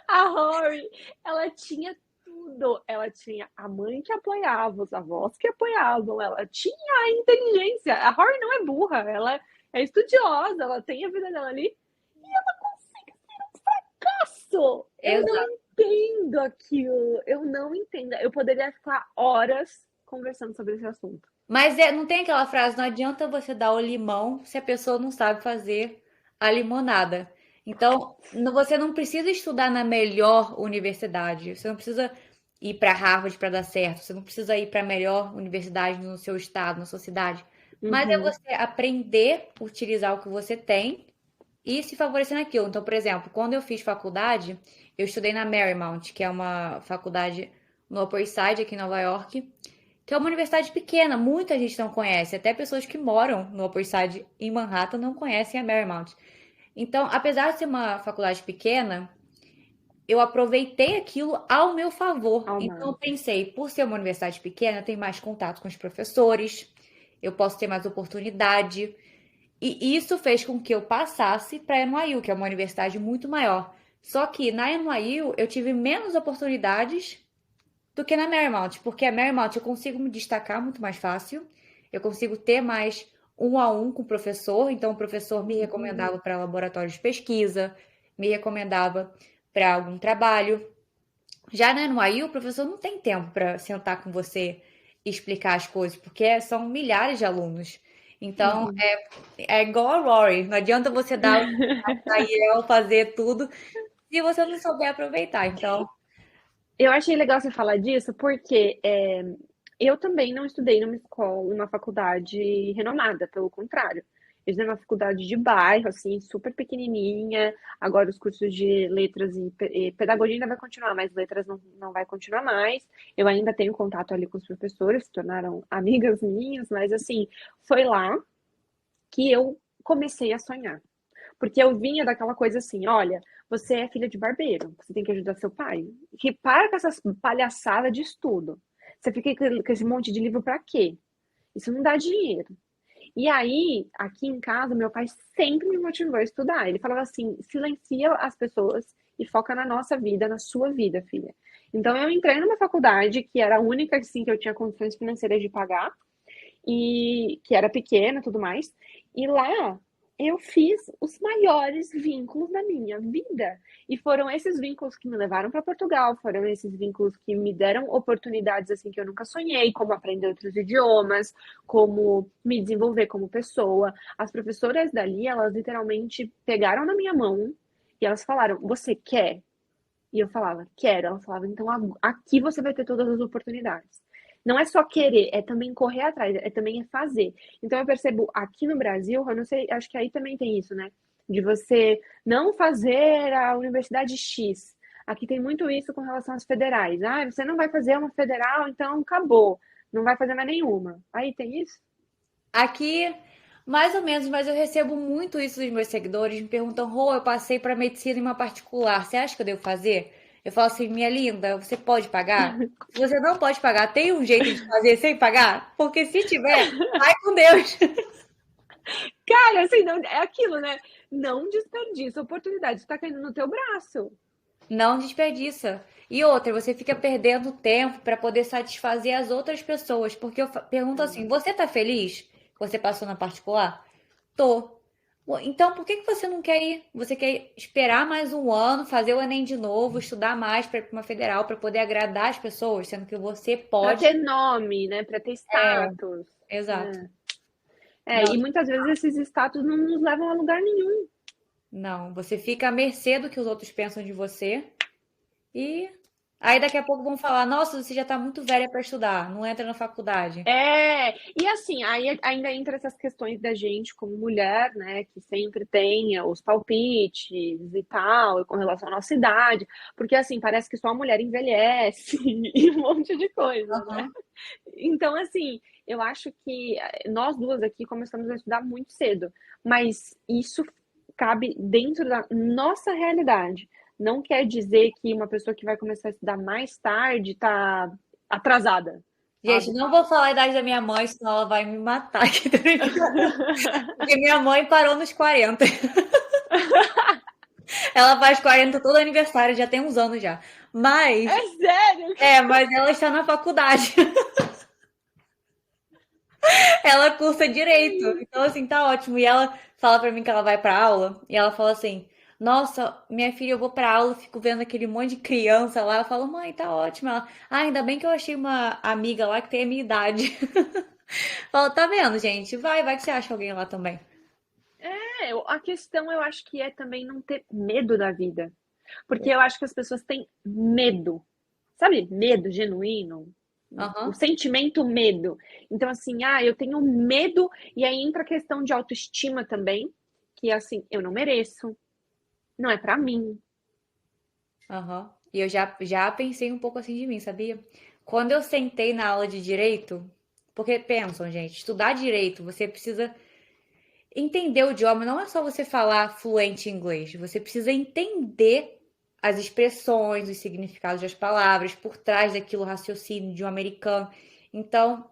A Rory, ela tinha tudo. Ela tinha a mãe que apoiava, os avós que apoiavam, ela tinha a inteligência. A Rory não é burra, ela é estudiosa, ela tem a vida dela ali e ela consegue ser um fracasso. Eu não exato. entendo aquilo, eu não entendo. Eu poderia ficar horas conversando sobre esse assunto. Mas não tem aquela frase, não adianta você dar o limão se a pessoa não sabe fazer a limonada. Então, você não precisa estudar na melhor universidade. Você não precisa ir para Harvard para dar certo. Você não precisa ir para a melhor universidade no seu estado, na sua cidade. Mas é Uhum, você aprender a utilizar o que você tem e se favorecer naquilo. Então, por exemplo, quando eu fiz faculdade, eu estudei na Marymount, que é uma faculdade no Upper East Side, aqui em Nova York, que é uma universidade pequena, muita gente não conhece, até pessoas que moram no Upper East Side em Manhattan não conhecem a Marymount. Então, apesar de ser uma faculdade pequena, eu aproveitei aquilo ao meu favor. ao Então, eu máximo. pensei, por ser uma universidade pequena, eu tenho mais contato com os professores, eu posso ter mais oportunidade. E isso fez com que eu passasse para a NYU, que é uma universidade muito maior. Só que na NYU eu tive menos oportunidades do que na Marymount, porque a Marymount eu consigo me destacar muito mais fácil, eu consigo ter mais um a um com o professor, então o professor me Uhum. recomendava para laboratórios de pesquisa, me recomendava para algum trabalho. Já na NYU, o professor não tem tempo para sentar com você e explicar as coisas, porque são milhares de alunos. Então, Uhum. é igual a Rory, não adianta você dar o da Yale, fazer tudo, se você não souber aproveitar. Então, Eu achei legal você falar disso, porque eu também não estudei numa escola, numa faculdade renomada, pelo contrário. Eu estudei numa faculdade de bairro, assim, super pequenininha. Agora os cursos de letras e pedagogia ainda vai continuar, mas letras não vai continuar mais. Eu ainda tenho contato ali com os professores, se tornaram amigas minhas, mas assim, foi lá que eu comecei a sonhar. Porque eu vinha daquela coisa assim, olha, você é filha de barbeiro, você tem que ajudar seu pai. Que para com essas palhaçadas de estudo. Você fica com esse monte de livro para quê? Isso não dá dinheiro. E aí, aqui em casa, meu pai sempre me motivou a estudar. Ele falava assim: silencia as pessoas e foca na nossa vida, na sua vida, filha. Então, eu entrei numa faculdade que era a única assim, que eu tinha condições financeiras de pagar, e que era pequena e tudo mais. E lá eu fiz os maiores vínculos da minha vida. E foram esses vínculos que me levaram para Portugal, foram esses vínculos que me deram oportunidades assim que eu nunca sonhei, como aprender outros idiomas, como me desenvolver como pessoa. As professoras dali, elas literalmente pegaram na minha mão e elas falaram: "Você quer?" E eu falava: "Quero". Ela falava: "Então aqui você vai ter todas as oportunidades". Não é só querer, é também correr atrás, é também é fazer. Então eu percebo aqui no Brasil, eu não sei, acho que aí também tem isso, né? De você não fazer a universidade X. Aqui tem muito isso com relação às federais. Ah, você não vai fazer uma federal, então acabou. Não vai fazer mais nenhuma. Aí tem isso? Aqui, mais ou menos, mas eu recebo muito isso dos meus seguidores. Me perguntam, Rô, eu passei para medicina em uma particular. Você acha que eu devo fazer? Eu falo assim, minha linda, você pode pagar? Se você não pode pagar, tem um jeito de fazer sem pagar? Porque se tiver, vai com Deus. Cara, assim, não, é aquilo, né? Não desperdiça a oportunidade, está caindo no teu braço. Não desperdiça. E outra, você fica perdendo tempo para poder satisfazer as outras pessoas. Porque eu pergunto assim: você tá feliz que você passou na particular? Tô. Então, por que que você não quer ir? Você quer esperar mais um ano, fazer o Enem de novo, estudar mais para ir para uma federal, para poder agradar as pessoas, sendo que você Para pode. ter nome, né? Para ter É, status. exato. E Não, muitas vezes esses status não nos levam a lugar nenhum. não. Você fica à mercê do que os outros pensam de você. E aí daqui a pouco vão falar: nossa, você já está muito velha para estudar, não entra na faculdade. E assim, aí ainda entra essas questões da gente como mulher, né, que sempre tem os palpites e tal, e com relação à nossa idade, porque assim, parece que só a mulher envelhece e um monte de coisa, né? Aham. Então, assim, eu acho que nós duas aqui começamos a estudar muito cedo, mas isso cabe dentro da nossa realidade. Não quer dizer que uma pessoa que vai começar a estudar mais tarde está atrasada, Gente, sabe? não vou falar a idade da minha mãe, senão ela vai me matar aqui. Porque minha mãe parou nos 40. Ela faz 40 todo aniversário, já tem uns anos já. Mas, É sério? mas ela está na faculdade. Ela cursa direito. Então, assim, tá ótimo. E ela fala pra mim que ela vai pra aula. E ela fala assim: nossa, minha filha, eu vou pra aula, fico vendo aquele monte de criança lá. Eu falo, mãe, tá ótimo. Ela, ainda bem que eu achei uma amiga lá que tem a minha idade. Fala, tá vendo, gente? Vai que você acha alguém lá também. A questão eu acho que é também não ter medo da vida. Porque eu acho que as pessoas têm medo. Sabe, medo genuíno? O Aham. sentimento medo. Então, assim, eu tenho medo, e aí entra a questão de autoestima também, que é assim, eu não mereço, não é pra mim. Aham. E eu já pensei um pouco assim de mim, sabia? Quando eu sentei na aula de direito, porque pensam, gente, estudar direito, você precisa entender o idioma, não é só você falar fluente inglês, você precisa entender as expressões, os significados das palavras, por trás daquilo, raciocínio de um americano. Então,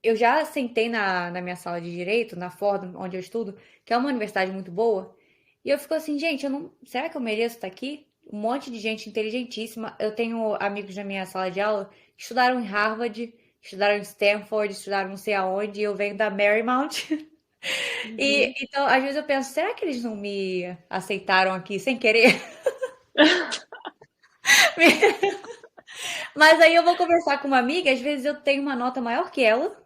eu já sentei na minha sala de direito, na Fordham, onde eu estudo, que é uma universidade muito boa, e eu fico assim, gente, eu não, será que eu mereço estar aqui? Um monte de gente inteligentíssima. Eu tenho amigos na minha sala de aula que estudaram em Harvard, estudaram em Stanford, estudaram não sei aonde, e eu venho da Marymount. E Uhum. então, às vezes eu penso, será que eles não me aceitaram aqui sem querer? Mas aí eu vou conversar com uma amiga, às vezes eu tenho uma nota maior que ela,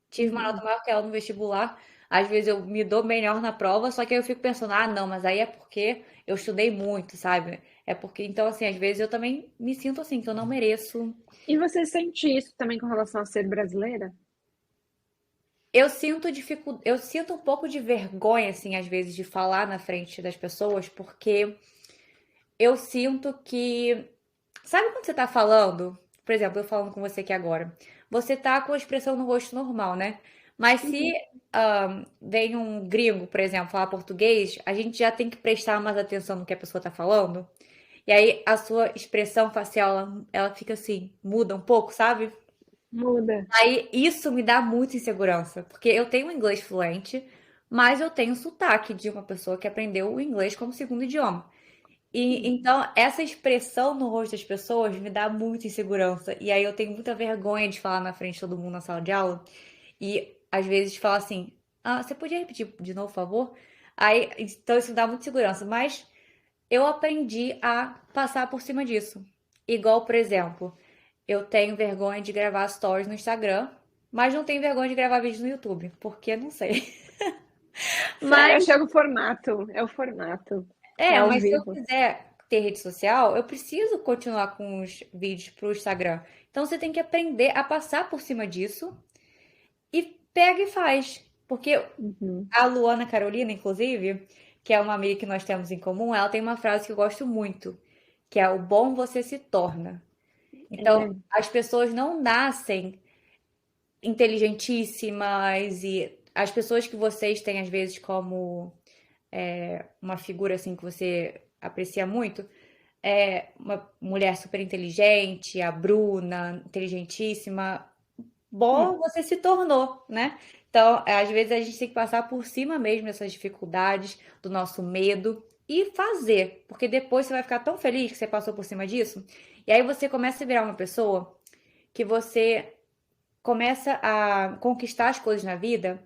tive uma nota Uhum. maior que ela no vestibular, às vezes eu me dou melhor na prova, só que aí eu fico pensando, ah, não, mas aí é porque eu estudei muito, sabe? É porque, então, assim, às vezes eu também me sinto assim, que eu não mereço. E você sente isso também com relação a ser brasileira? Eu sinto um pouco de vergonha, assim, às vezes, de falar na frente das pessoas, porque eu sinto que sabe quando você tá falando? Por exemplo, eu falando com você aqui agora. Você tá com a expressão no rosto normal, né? Mas se Uhum. vem um gringo, por exemplo, falar português, a gente já tem que prestar mais atenção no que a pessoa tá falando. E aí a sua expressão facial, ela fica assim, muda um pouco, sabe? Muda. Aí isso me dá muita insegurança, porque eu tenho inglês fluente, mas eu tenho sotaque de uma pessoa que aprendeu o inglês como segundo idioma. E Uhum. então essa expressão no rosto das pessoas me dá muita insegurança. E aí eu tenho muita vergonha de falar na frente de todo mundo na sala de aula. E às vezes falar assim: Você podia repetir de novo, por favor? Aí, então isso dá muita segurança, mas eu aprendi a passar por cima disso. Igual, por exemplo, eu tenho vergonha de gravar stories no Instagram, mas não tenho vergonha de gravar vídeos no YouTube, porque não sei. Eu Mas, acho que é o formato, é ao mas se eu vivo. quiser ter rede social, eu preciso continuar com os vídeos pro Instagram. Então você tem que aprender a passar por cima disso e pega e faz. Porque Uhum. a Luana Carolina, inclusive, que é uma amiga que nós temos em comum, ela tem uma frase que eu gosto muito, que é o bom você se torna. Então, É. as pessoas não nascem inteligentíssimas e as pessoas que vocês têm às vezes como uma figura assim que você aprecia muito, é uma mulher super inteligente, a Bruna, inteligentíssima, Hum. bom você se tornou, né? Então, às vezes a gente tem que passar por cima mesmo dessas dificuldades, do nosso medo e fazer, porque depois você vai ficar tão feliz que você passou por cima disso, e aí você começa a virar uma pessoa que você começa a conquistar as coisas na vida.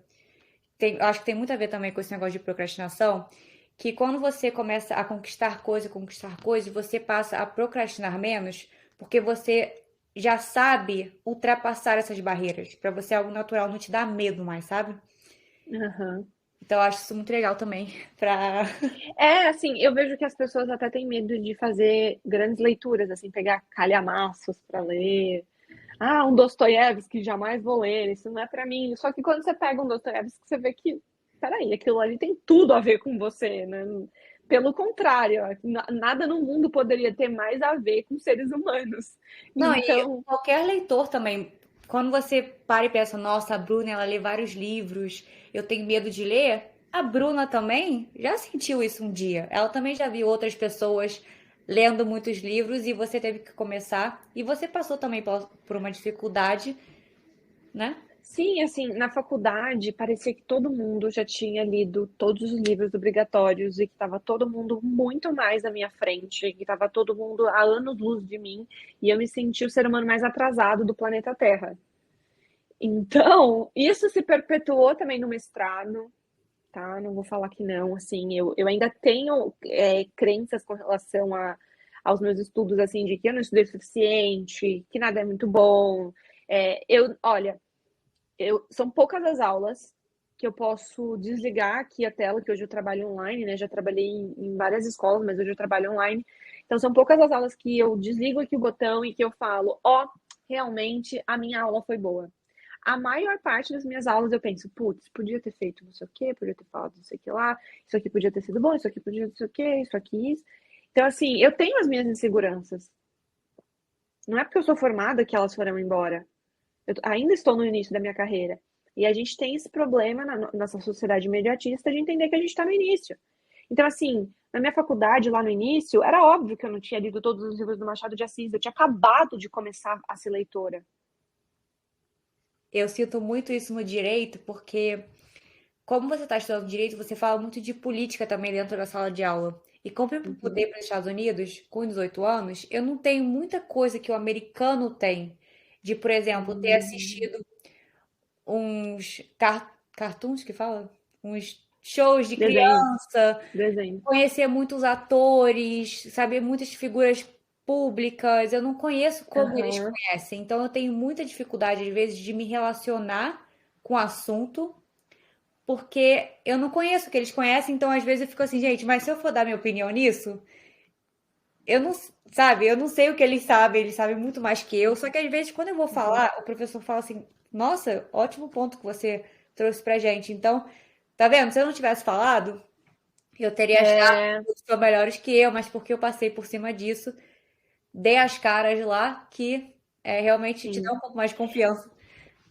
Eu acho que tem muito a ver também com esse negócio de procrastinação, que quando você começa a conquistar coisas, você passa a procrastinar menos, porque você já sabe ultrapassar essas barreiras. Pra você é algo natural, não te dá medo mais, sabe? Aham. Então eu acho isso muito legal também pra. É, assim, eu vejo que as pessoas até têm medo de fazer grandes leituras, assim, pegar calhamaços para ler. Ah, um Dostoiévski, jamais vou ler, isso não é para mim. Só que quando você pega um Dostoiévski, você vê que, peraí, aquilo ali tem tudo a ver com você, né? Pelo contrário, nada no mundo poderia ter mais a ver com seres humanos. Não, e Então, qualquer leitor também, quando você para e pensa, nossa, a Bruna, ela lê vários livros, eu tenho medo de ler. A Bruna também já sentiu isso um dia. Ela também já viu outras pessoas lendo muitos livros e você teve que começar. E você passou também por uma dificuldade, né? sim, assim, na faculdade parecia que todo mundo já tinha lido todos os livros obrigatórios e que estava todo mundo muito mais à minha frente, que estava todo mundo a anos-luz de mim, e eu me senti o ser humano mais atrasado do planeta Terra. Então, isso se perpetuou também no mestrado, tá? Não vou falar que não, assim, eu ainda tenho crenças com relação aos meus estudos, assim, de que eu não estudei o suficiente, que nada é muito bom. Olha, são poucas as aulas que eu posso desligar aqui a tela, que hoje eu trabalho online, né? Já trabalhei em várias escolas, mas hoje eu trabalho online. Então, são poucas as aulas que eu desligo aqui o botão e que eu falo, ó, realmente a minha aula foi boa. A maior parte das minhas aulas eu penso, putz, podia ter feito não sei o quê, podia ter falado não sei o que lá, isso aqui podia ter sido bom, isso aqui podia ter não sei o quê, isso aqui, isso. Então, assim, eu tenho as minhas inseguranças. Não é porque eu sou formada que elas foram embora. Eu ainda estou no início da minha carreira. E a gente tem esse problema na nossa sociedade imediatista de entender que a gente está no início. Então, assim, na minha faculdade, lá no início, era óbvio que eu não tinha lido todos os livros do Machado de Assis. Eu tinha acabado de começar a ser leitora. Eu sinto muito isso no direito, porque como você está estudando direito, você fala muito de política também dentro da sala de aula. E como eu Uhum, mudei para os Estados Unidos com 18 anos, eu não tenho muita coisa que o americano tem. De, por exemplo, ter uhum. assistido uns cartoons que fala? Uns shows de Desenho, criança, desenho. conhecer muitos atores, saber muitas figuras públicas. Eu não conheço como eles Aham. conhecem. Então eu tenho muita dificuldade, às vezes, de me relacionar com o assunto porque eu não conheço o que eles conhecem, então às vezes eu fico assim, gente, mas se eu for dar minha opinião nisso, eu não, sabe, eu não sei o que eles sabem muito mais que eu, só que às vezes quando eu vou Uhum. falar, o professor fala assim, nossa, ótimo ponto que você trouxe pra gente. Então, tá vendo? Se eu não tivesse falado, eu teria achado É, que são melhores que eu, mas porque eu passei por cima disso, dei as caras lá que realmente te dá sim. um pouco mais de confiança.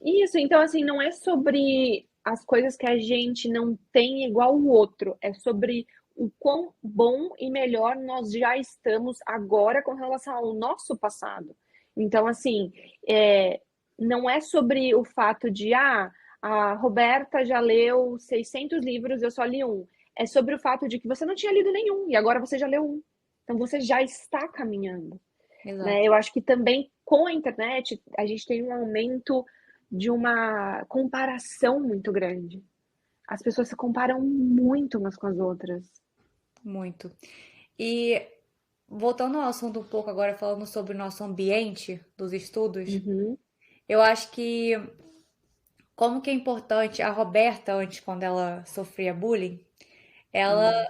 Isso, então assim, não é sobre as coisas que a gente não tem igual o outro, é sobre o quão bom e melhor nós já estamos agora com relação ao nosso passado. Então, assim, não é sobre o fato de, a Roberta já leu 600 livros, eu só li um. É sobre o fato de que você não tinha lido nenhum e agora você já leu um. Então, você já está caminhando, né? Exato. Eu acho que também com a internet a gente tem um aumento de uma comparação muito grande. as pessoas se comparam muito umas com as outras. Muito. E voltando ao assunto um pouco agora, falando sobre o nosso ambiente dos estudos, Uhum, eu acho que como que é importante, a Roberta, antes, quando ela sofria bullying, ela hum,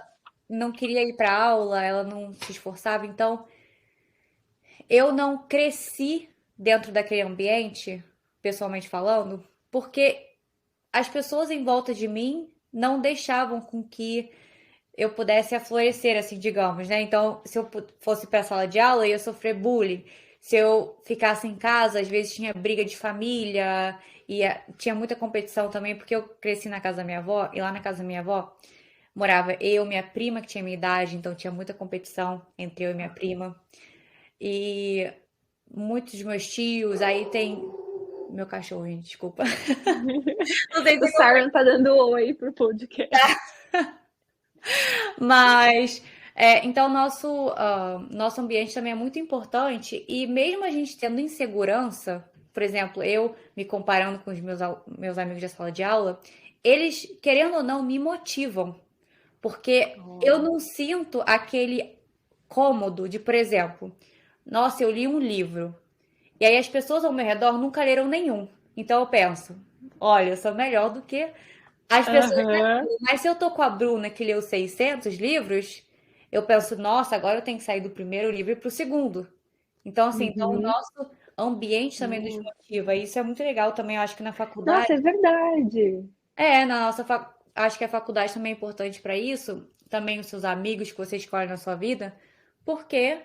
não queria ir para aula, ela não se esforçava, então eu não cresci dentro daquele ambiente, pessoalmente falando, porque as pessoas em volta de mim não deixavam com que eu pudesse florescer, assim, digamos, né? Então, se eu fosse para a sala de aula, eu ia sofrer bullying. Se eu ficasse em casa, às vezes tinha briga de família e tinha muita competição também, porque eu cresci na casa da minha avó e lá na casa da minha avó morava eu, minha prima que tinha minha idade, então tinha muita competição entre eu e minha prima. E muitos dos meus tios, aí tem meu cachorro, gente, desculpa. Não sei O se eu... Siren tá dando oi pro podcast. Mas, então, nosso ambiente também é muito importante e mesmo a gente tendo insegurança, por exemplo, eu me comparando com os meus amigos da sala de aula, eles, querendo ou não, me motivam, porque eu Oh. não sinto aquele cômodo de, por exemplo, nossa, eu li um livro e aí as pessoas ao meu redor nunca leram nenhum. Então eu penso, olha, eu sou melhor do que as pessoas Aham. daqui. Mas se eu tô com a Bruna que leu 600 livros, eu penso, nossa, agora eu tenho que sair do primeiro livro para o segundo. Então, assim, então o Uhum. nosso ambiente também nos motiva. E isso é muito legal também, eu acho que na Nossa, faculdade. é verdade. Na nossa acho que a faculdade também é importante para isso. Também os seus amigos que você escolhe na sua vida. Porque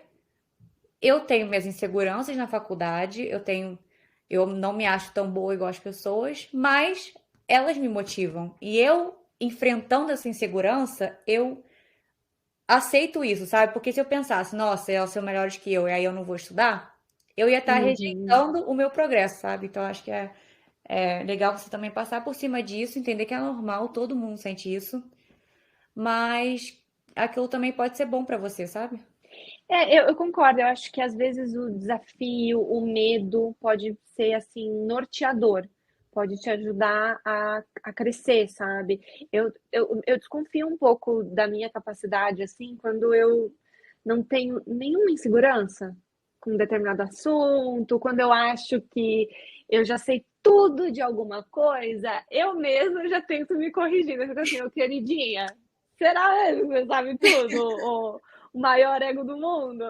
eu tenho minhas inseguranças na faculdade, eu não me acho tão boa igual as pessoas, mas elas me motivam. E eu, enfrentando essa insegurança, eu aceito isso, sabe? Porque se eu pensasse, nossa, elas são melhores que eu, e aí eu não vou estudar, eu ia estar Uhum. rejeitando o meu progresso, sabe? Então acho que é legal você também passar por cima disso, entender que é normal, todo mundo sente isso, mas aquilo também pode ser bom pra você, sabe? Eu concordo. Eu acho que às vezes o desafio, o medo pode ser assim norteador, pode te ajudar a crescer, sabe? Eu desconfio um pouco da minha capacidade assim quando eu não tenho nenhuma insegurança com um determinado assunto, quando eu acho que eu já sei tudo de alguma coisa, eu mesma já tento me corrigir. Eu fico assim, ô queridinha, será mesmo que você sabe tudo? O maior ego do mundo,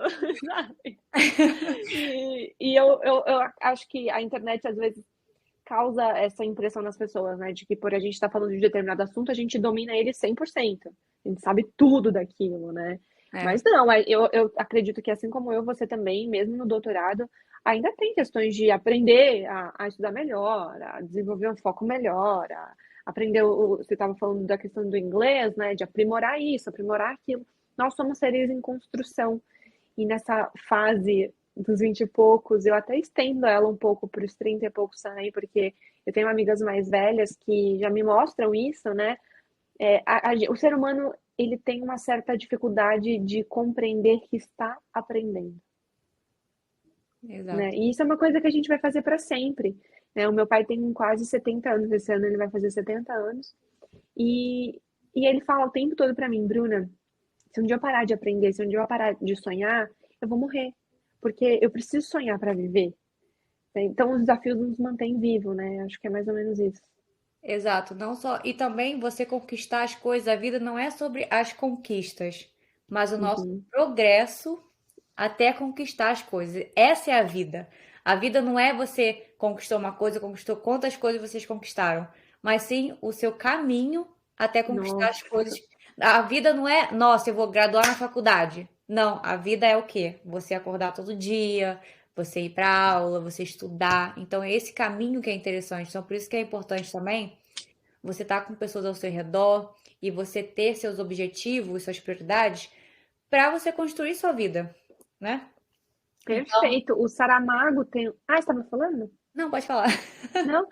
sabe? Eu acho que a internet às vezes causa essa impressão nas pessoas, né? De que por a gente estar falando de determinado assunto, a gente domina ele 100%. A gente sabe tudo daquilo, né? É, Mas não, eu acredito que assim como eu, você também, mesmo no doutorado, ainda tem questões de aprender a estudar melhor, a desenvolver um foco melhor, a aprender, você estava falando da questão do inglês, né? De aprimorar isso, aprimorar aquilo. Nós somos seres em construção. E nessa fase dos 20 e poucos, eu até estendo ela um pouco para os 30 e poucos também, porque eu tenho amigas mais velhas que já me mostram isso, né? O ser humano, ele tem uma certa dificuldade de compreender que está aprendendo, né? exato. E isso é uma coisa que a gente vai fazer para sempre, né? O meu pai tem quase 70 anos, esse ano ele vai fazer 70 anos, e, e ele fala o tempo todo para mim, Bruna, se um dia eu parar de aprender, se um dia eu parar de sonhar, eu vou morrer. Porque eu preciso sonhar para viver. Então, os desafios nos mantêm vivos, né? Acho que é mais ou menos isso. Exato, não só. E também você conquistar as coisas, a vida não é sobre as conquistas, mas o nosso Uhum. progresso até conquistar as coisas. Essa é a vida. A vida não é você conquistou uma coisa, conquistou quantas coisas vocês conquistaram, mas sim o seu caminho até conquistar as Nossa. coisas. A vida não é, nossa, eu vou graduar na faculdade. Não, a vida é o quê? Você acordar todo dia, você ir para aula, você estudar. Então, é esse caminho que é interessante. Então, por isso que é importante também você estar com pessoas ao seu redor e você ter seus objetivos, suas prioridades para você construir sua vida, né? Então, Perfeito. O Saramago tem. Ah, você estava falando? não, pode falar. Não?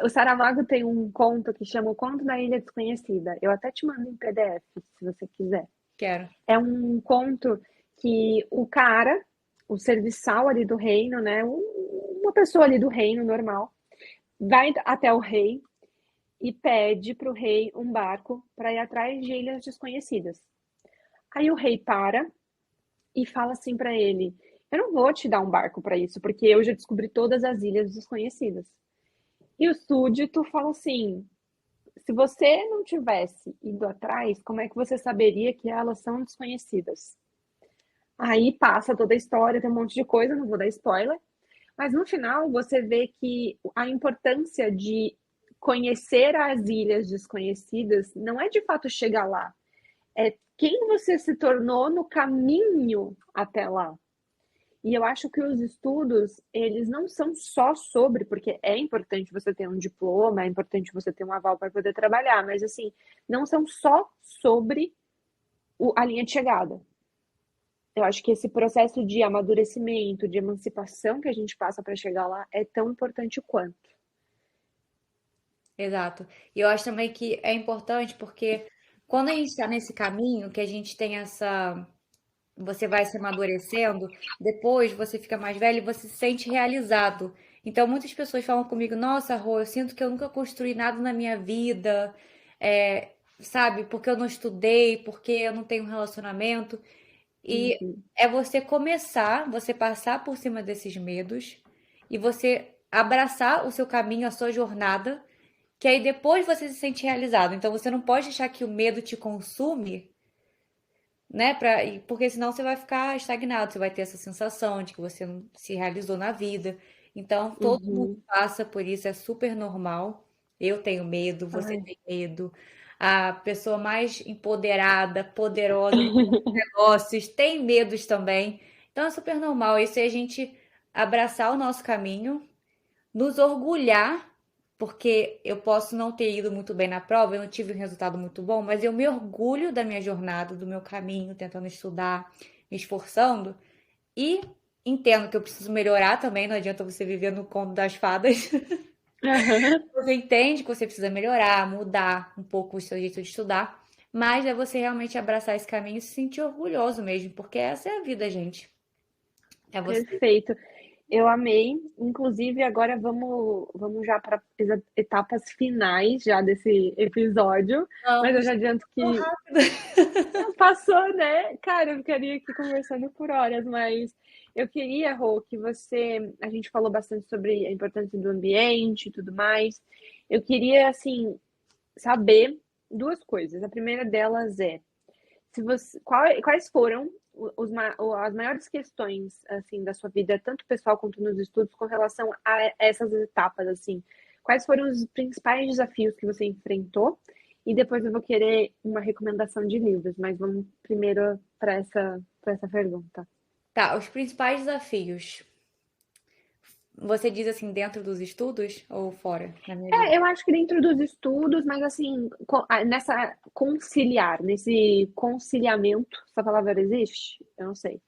O Saramago tem um conto que chama O Conto da Ilha Desconhecida. Eu até te mando em PDF, se você quiser. Quero. É um conto que o cara, o serviçal ali do reino, né? Uma pessoa ali do reino normal, vai até o rei e pede para o rei um barco para ir atrás de ilhas desconhecidas. Aí o rei para e fala assim para ele: Eu não vou te dar um barco para isso, porque eu já descobri todas as ilhas desconhecidas. E o súdito fala assim: Se você não tivesse ido atrás, como é que você saberia que elas são desconhecidas? Aí passa toda a história, tem um monte de coisa, não vou dar spoiler, mas no final você vê que a importância de conhecer as ilhas desconhecidas não é de fato chegar lá, é quem você se tornou no caminho até lá. E eu acho que os estudos, eles não são só sobre, porque é importante você ter um diploma, é importante você ter um aval para poder trabalhar, mas assim, não são só sobre a linha de chegada. Eu acho que esse processo de amadurecimento, de emancipação que a gente passa para chegar lá é tão importante quanto. Exato. E eu acho também que é importante porque quando a gente está nesse caminho, que a gente tem essa. Você vai se amadurecendo, depois você fica mais velho e você se sente realizado. Então, muitas pessoas falam comigo: Nossa, Rô, eu sinto que eu nunca construí nada na minha vida, sabe? Porque eu não estudei, porque eu não tenho um relacionamento. E Uhum. é você começar, você passar por cima desses medos e você abraçar o seu caminho, a sua jornada, que aí depois você se sente realizado. Então você não pode deixar que o medo te consume, né? Porque senão você vai ficar estagnado, você vai ter essa sensação de que você não se realizou na vida. Então todo mundo Uhum. passa por isso, é super normal. Eu tenho medo, você Ai. tem medo. A pessoa mais empoderada, poderosa dos negócios tem medos também. Então é super normal. Isso é a gente abraçar o nosso caminho, nos orgulhar, porque eu posso não ter ido muito bem na prova, eu não tive um resultado muito bom, mas eu me orgulho da minha jornada, do meu caminho, tentando estudar, me esforçando, e entendo que eu preciso melhorar também, não adianta você viver no conto das fadas. Aham. Você entende que você precisa melhorar, mudar um pouco o seu jeito de estudar, mas é você realmente abraçar esse caminho e se sentir orgulhoso mesmo, porque essa é a vida, gente. É você. Perfeito. Eu amei. Inclusive, agora vamos já para as etapas finais já desse episódio. Mas eu Vamos, já adianto tão que rápido. passou, né? Cara, eu ficaria aqui conversando por horas, mas eu queria, Rô, que você. A gente falou bastante sobre a importância do ambiente e tudo mais. Eu queria, assim, saber duas coisas. A primeira delas é se você, quais foram as maiores questões assim da sua vida, tanto pessoal quanto nos estudos, com relação a essas etapas assim? Quais foram os principais desafios que você enfrentou? E depois eu vou querer uma recomendação de livros, mas vamos primeiro para essa pergunta. Tá, os principais desafios. Você diz assim, dentro dos estudos ou fora, na minha vida? Eu acho que dentro dos estudos, mas assim, nessa conciliar, nesse conciliamento, essa palavra existe? Eu não sei.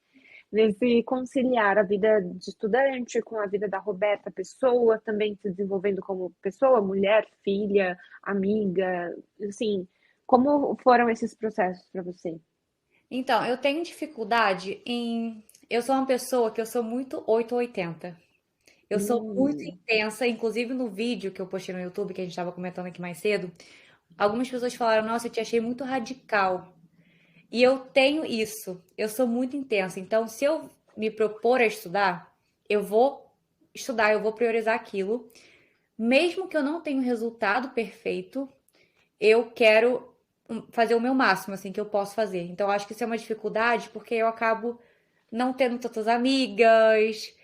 Nesse conciliar a vida de estudante com a vida da Roberta pessoa, também se desenvolvendo como pessoa, mulher, filha, amiga, assim, como foram esses processos para você? Então, eu tenho dificuldade em. Eu sou uma pessoa que eu sou muito 8 ou 80. Eu sou muito Hum, intensa, inclusive no vídeo que eu postei no YouTube, que a gente estava comentando aqui mais cedo, algumas pessoas falaram: Nossa, eu te achei muito radical. E eu tenho isso, eu sou muito intensa. Então, se eu me propor a estudar, eu vou estudar, eu vou priorizar aquilo. Mesmo que eu não tenha um resultado perfeito, eu quero fazer o meu máximo, assim, que eu posso fazer. Então, acho que isso é uma dificuldade, porque eu acabo não tendo tantas amigas,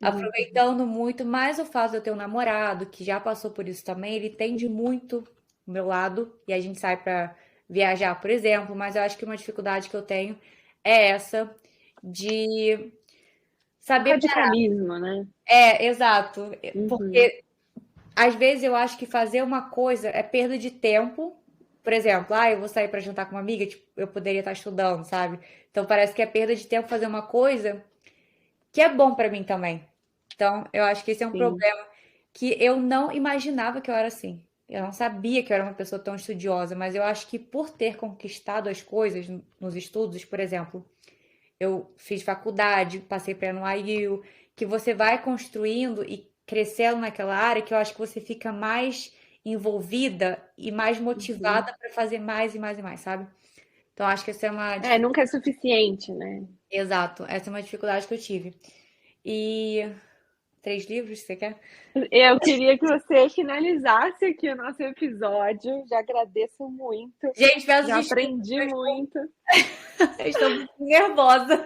uhum. aproveitando muito, mas o fato de eu ter um namorado que já passou por isso também, ele entende muito o meu lado, e a gente sai pra viajar, por exemplo, mas eu acho que uma dificuldade que eu tenho é essa de O saber parar. radicalismo, né? Exato, Uhum, porque às vezes eu acho que fazer uma coisa é perda de tempo. Por exemplo, eu vou sair pra jantar com uma amiga, tipo, eu poderia estar estudando, sabe? Então parece que é perda de tempo fazer uma coisa que é bom pra mim também. Então, eu acho que esse é um sim. problema que eu não imaginava que eu era assim. Eu não sabia que eu era uma pessoa tão estudiosa, mas eu acho que por ter conquistado as coisas nos estudos, por exemplo, eu fiz faculdade, passei para NYU, que você vai construindo e crescendo naquela área, que eu acho que você fica mais envolvida e mais Uhum. motivada para fazer mais e mais e mais, sabe? Então, acho que essa é uma É, dificuldade. nunca é suficiente, né? Exato, essa é uma dificuldade que eu tive. E 3 livros, você quer? Eu queria que você finalizasse aqui o nosso episódio. Já agradeço muito. Gente, peço Já desculpa, aprendi muito. eu estou muito nervosa.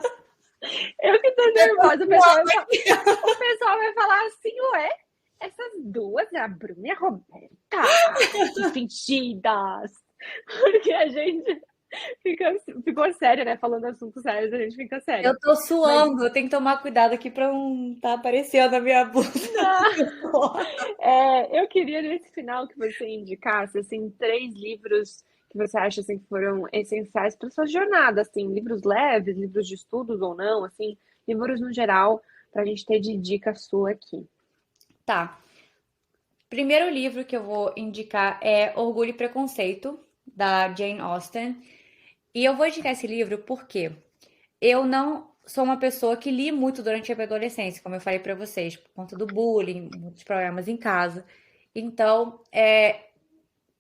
Eu que tô Eu tô nervosa. suando. O pessoal vai falar assim, ué, essas duas, a Bruna e a Roberta, que fingidas. Porque a gente ficou séria, né? Falando assuntos sérios, a gente fica séria. Eu tô Mas suando, eu tenho que tomar cuidado aqui pra não tá aparecendo a minha blusa. não, eu queria nesse final que você indicasse assim 3 livros que você acha assim que foram essenciais para sua jornada, assim, livros leves, livros de estudos ou não, assim, livros no geral, para a gente ter de dica sua aqui. Tá. Primeiro livro que eu vou indicar é Orgulho e Preconceito, da Jane Austen. E eu vou indicar esse livro porque eu não sou uma pessoa que li muito durante a minha adolescência, como eu falei pra vocês, por conta do bullying, muitos problemas em casa. Então,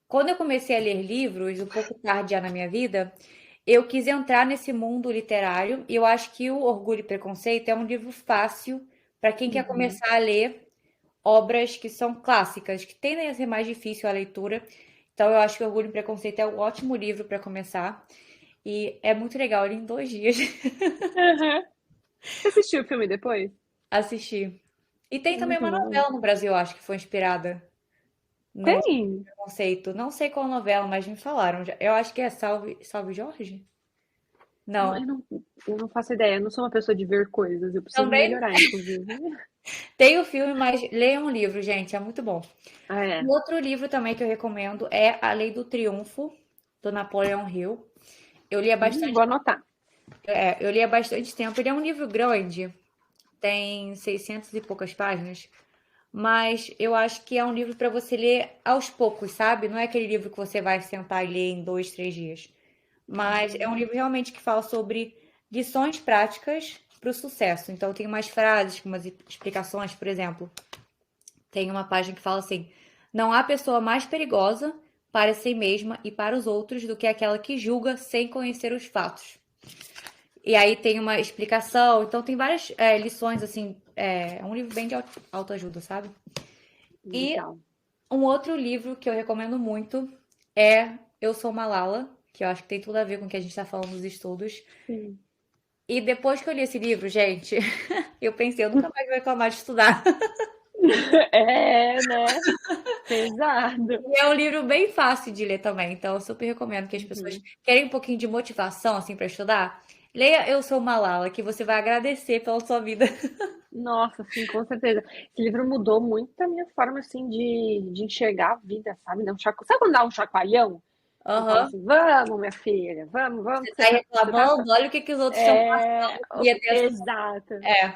quando eu comecei a ler livros, um pouco tarde já na minha vida, eu quis entrar nesse mundo literário e eu acho que o Orgulho e Preconceito é um livro fácil para quem quer Uhum. começar a ler obras que são clássicas, que tendem a ser mais difícil a leitura. Então eu acho que Orgulho e Preconceito é um ótimo livro para começar e é muito legal, eu li em 2 dias. Uhum. Você assistiu o filme depois? Assistir. E tem também Muito uma bom. novela no Brasil, eu acho que foi inspirada no Tem? Preconceito. Não sei qual novela, mas me falaram. Eu acho que é Salve, Salve Jorge? Não. Eu não faço ideia, eu não sou uma pessoa de ver coisas, eu preciso Também melhorar, inclusive. tem o filme, mas leiam o livro, gente, é muito bom. Ah, Um é. outro livro também que eu recomendo é A Lei do Triunfo, do Napoleão Hill. Eu li há Vou bastante, anotar. eu li há bastante tempo. Ele é um livro grande, tem 600 e poucas páginas, mas eu acho que é um livro para você ler aos poucos, sabe? Não é aquele livro que você vai sentar e ler em 2, 3 dias. Mas é um Uhum. livro realmente que fala sobre lições práticas para o sucesso. Então tem umas frases, umas explicações, por exemplo. Tem uma página que fala assim: não há pessoa mais perigosa para si mesma e para os outros do que aquela que julga sem conhecer os fatos. E aí tem uma explicação, então tem várias lições, assim, é um livro bem de autoajuda, sabe? E Legal. um outro livro que eu recomendo muito é Eu Sou Malala, que eu acho que tem tudo a ver com o que a gente está falando dos estudos. Sim. E depois que eu li esse livro, gente, eu pensei, eu nunca mais vou reclamar de estudar. É, né? Pesado. E é um livro bem fácil de ler também, então eu super recomendo que as pessoas Uhum. querem um pouquinho de motivação, assim, para estudar. Leia Eu Sou Malala, que você vai agradecer pela sua vida. Nossa, sim, com certeza. Esse livro mudou muito a minha forma, assim, de enxergar a vida, sabe? Sabe quando dá um chacoalhão? E fala Aham. assim, vamos, minha filha, vamos, Você que tá aí você tá... reclamando, olha o que que os outros estão É, passando. E até exato.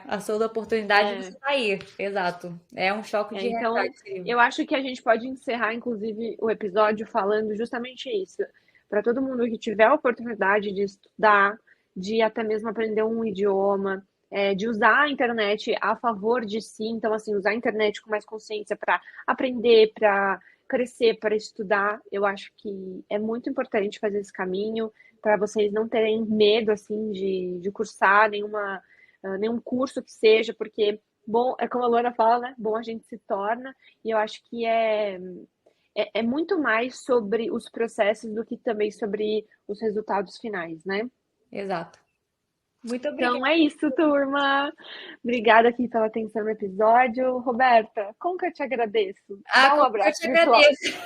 a sua oportunidade, você É. tá aí. Exato. É um choque de realidade Então, esse livro. eu acho que a gente pode encerrar, inclusive, o episódio falando justamente isso. Para todo mundo que tiver a oportunidade de estudar, de até mesmo aprender um idioma, de usar a internet a favor de si, então, assim, usar a internet com mais consciência para aprender, para crescer, para estudar, eu acho que é muito importante fazer esse caminho, para vocês não terem medo, assim, de cursar nenhum curso que seja, porque bom, é como a Luana fala, né? Bom a gente se torna, e eu acho que é muito mais sobre os processos do que também sobre os resultados finais, né? Exato. Muito obrigada. Então é isso, turma. Obrigada aqui pela atenção no episódio. Roberta, como que eu te agradeço? Ah, Dá um como eu abraço te virtual. agradeço.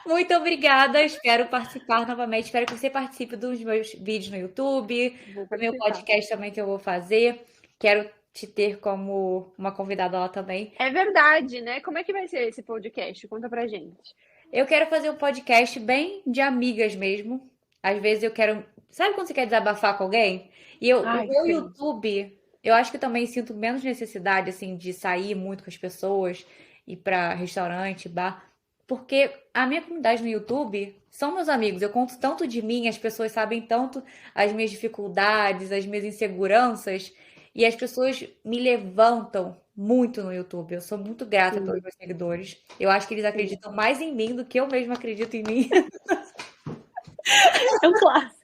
Muito obrigada. Espero participar novamente. Espero que você participe dos meus vídeos no YouTube, Vou do meu participar. podcast também que eu vou fazer. Quero te ter como uma convidada lá também. É verdade, né? Como é que vai ser esse podcast? Conta pra gente. Eu quero fazer um podcast bem de amigas mesmo. Às vezes eu quero. Sabe quando você quer desabafar com alguém? O Ai, meu sim. YouTube, eu acho que eu também sinto menos necessidade, assim, de sair muito com as pessoas, ir pra restaurante, bar. Porque a minha comunidade no YouTube são meus amigos. Eu conto tanto de mim, as pessoas sabem tanto as minhas dificuldades, as minhas inseguranças. E as pessoas me levantam muito no YouTube. Eu sou muito grata pelos Sim, meus seguidores. Eu acho que eles sim. acreditam mais em mim do que eu mesma acredito em mim. É um clássico.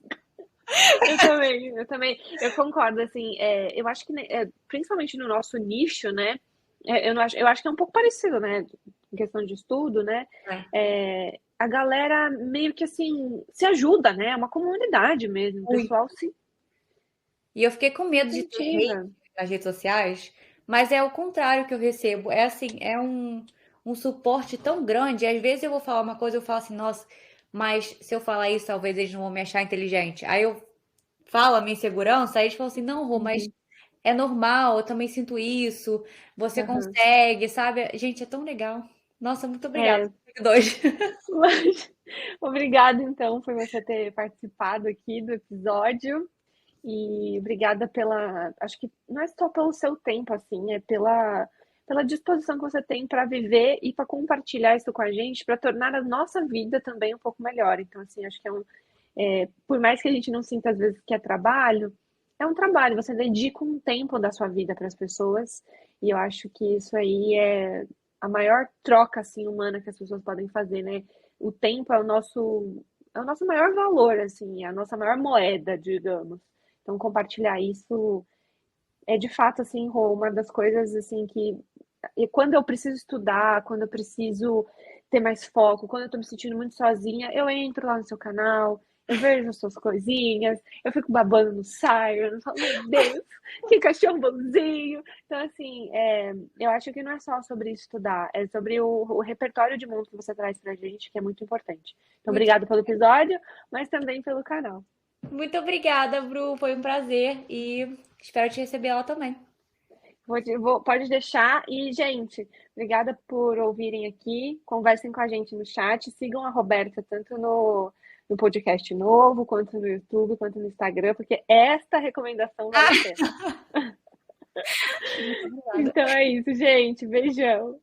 Eu também, eu também. Eu concordo, assim, eu acho que, né, principalmente no nosso nicho, né? Eu acho que é um pouco parecido, né? Em questão de estudo, né? É, A galera meio que assim se ajuda, né? É uma comunidade mesmo. O muito. pessoal se E eu fiquei com medo de ter hate incentiva. nas redes sociais, mas é o contrário que eu recebo. É assim, é um suporte tão grande. Às vezes eu vou falar uma coisa, eu falo assim, nossa, mas se eu falar isso, talvez eles não vão me achar inteligente. Aí eu falo a minha insegurança, aí eles falam assim, não, Rô, mas Uhum. é normal, eu também sinto isso, você Aham. consegue, sabe? Gente, é tão legal. Nossa, muito obrigada, É, seguidores. mas obrigada então por você ter participado aqui do episódio e obrigada pela, acho que não é só pelo seu tempo assim, é pela disposição que você tem para viver e para compartilhar isso com a gente, para tornar a nossa vida também um pouco melhor. Então assim, acho que por mais que a gente não sinta às vezes que é um trabalho, você dedica um tempo da sua vida para as pessoas, e eu acho que isso aí é a maior troca assim humana que as pessoas podem fazer, né? O tempo é o nosso maior valor, assim, é a nossa maior moeda, digamos. Então compartilhar isso é de fato assim, Rô, uma das coisas assim que e quando eu preciso estudar, quando eu preciso ter mais foco, quando eu tô me sentindo muito sozinha, eu entro lá no seu canal, eu vejo as suas coisinhas, eu fico babando no Siren, eu falo, meu Deus, que cachorro bonzinho. Então, assim, eu acho que não é só sobre estudar, é sobre o repertório de mundo que você traz pra gente, que é muito importante. Então, Muito, obrigada pelo episódio, mas também pelo canal. muito obrigada, Bru. Foi um prazer e espero te receber lá também. Pode deixar. E, gente, obrigada por ouvirem aqui. Conversem com a gente no chat. Sigam a Roberta tanto no podcast novo, quanto no YouTube, quanto no Instagram, porque esta recomendação vale a Ah, pena. muito obrigada. Então é isso, gente. Beijão.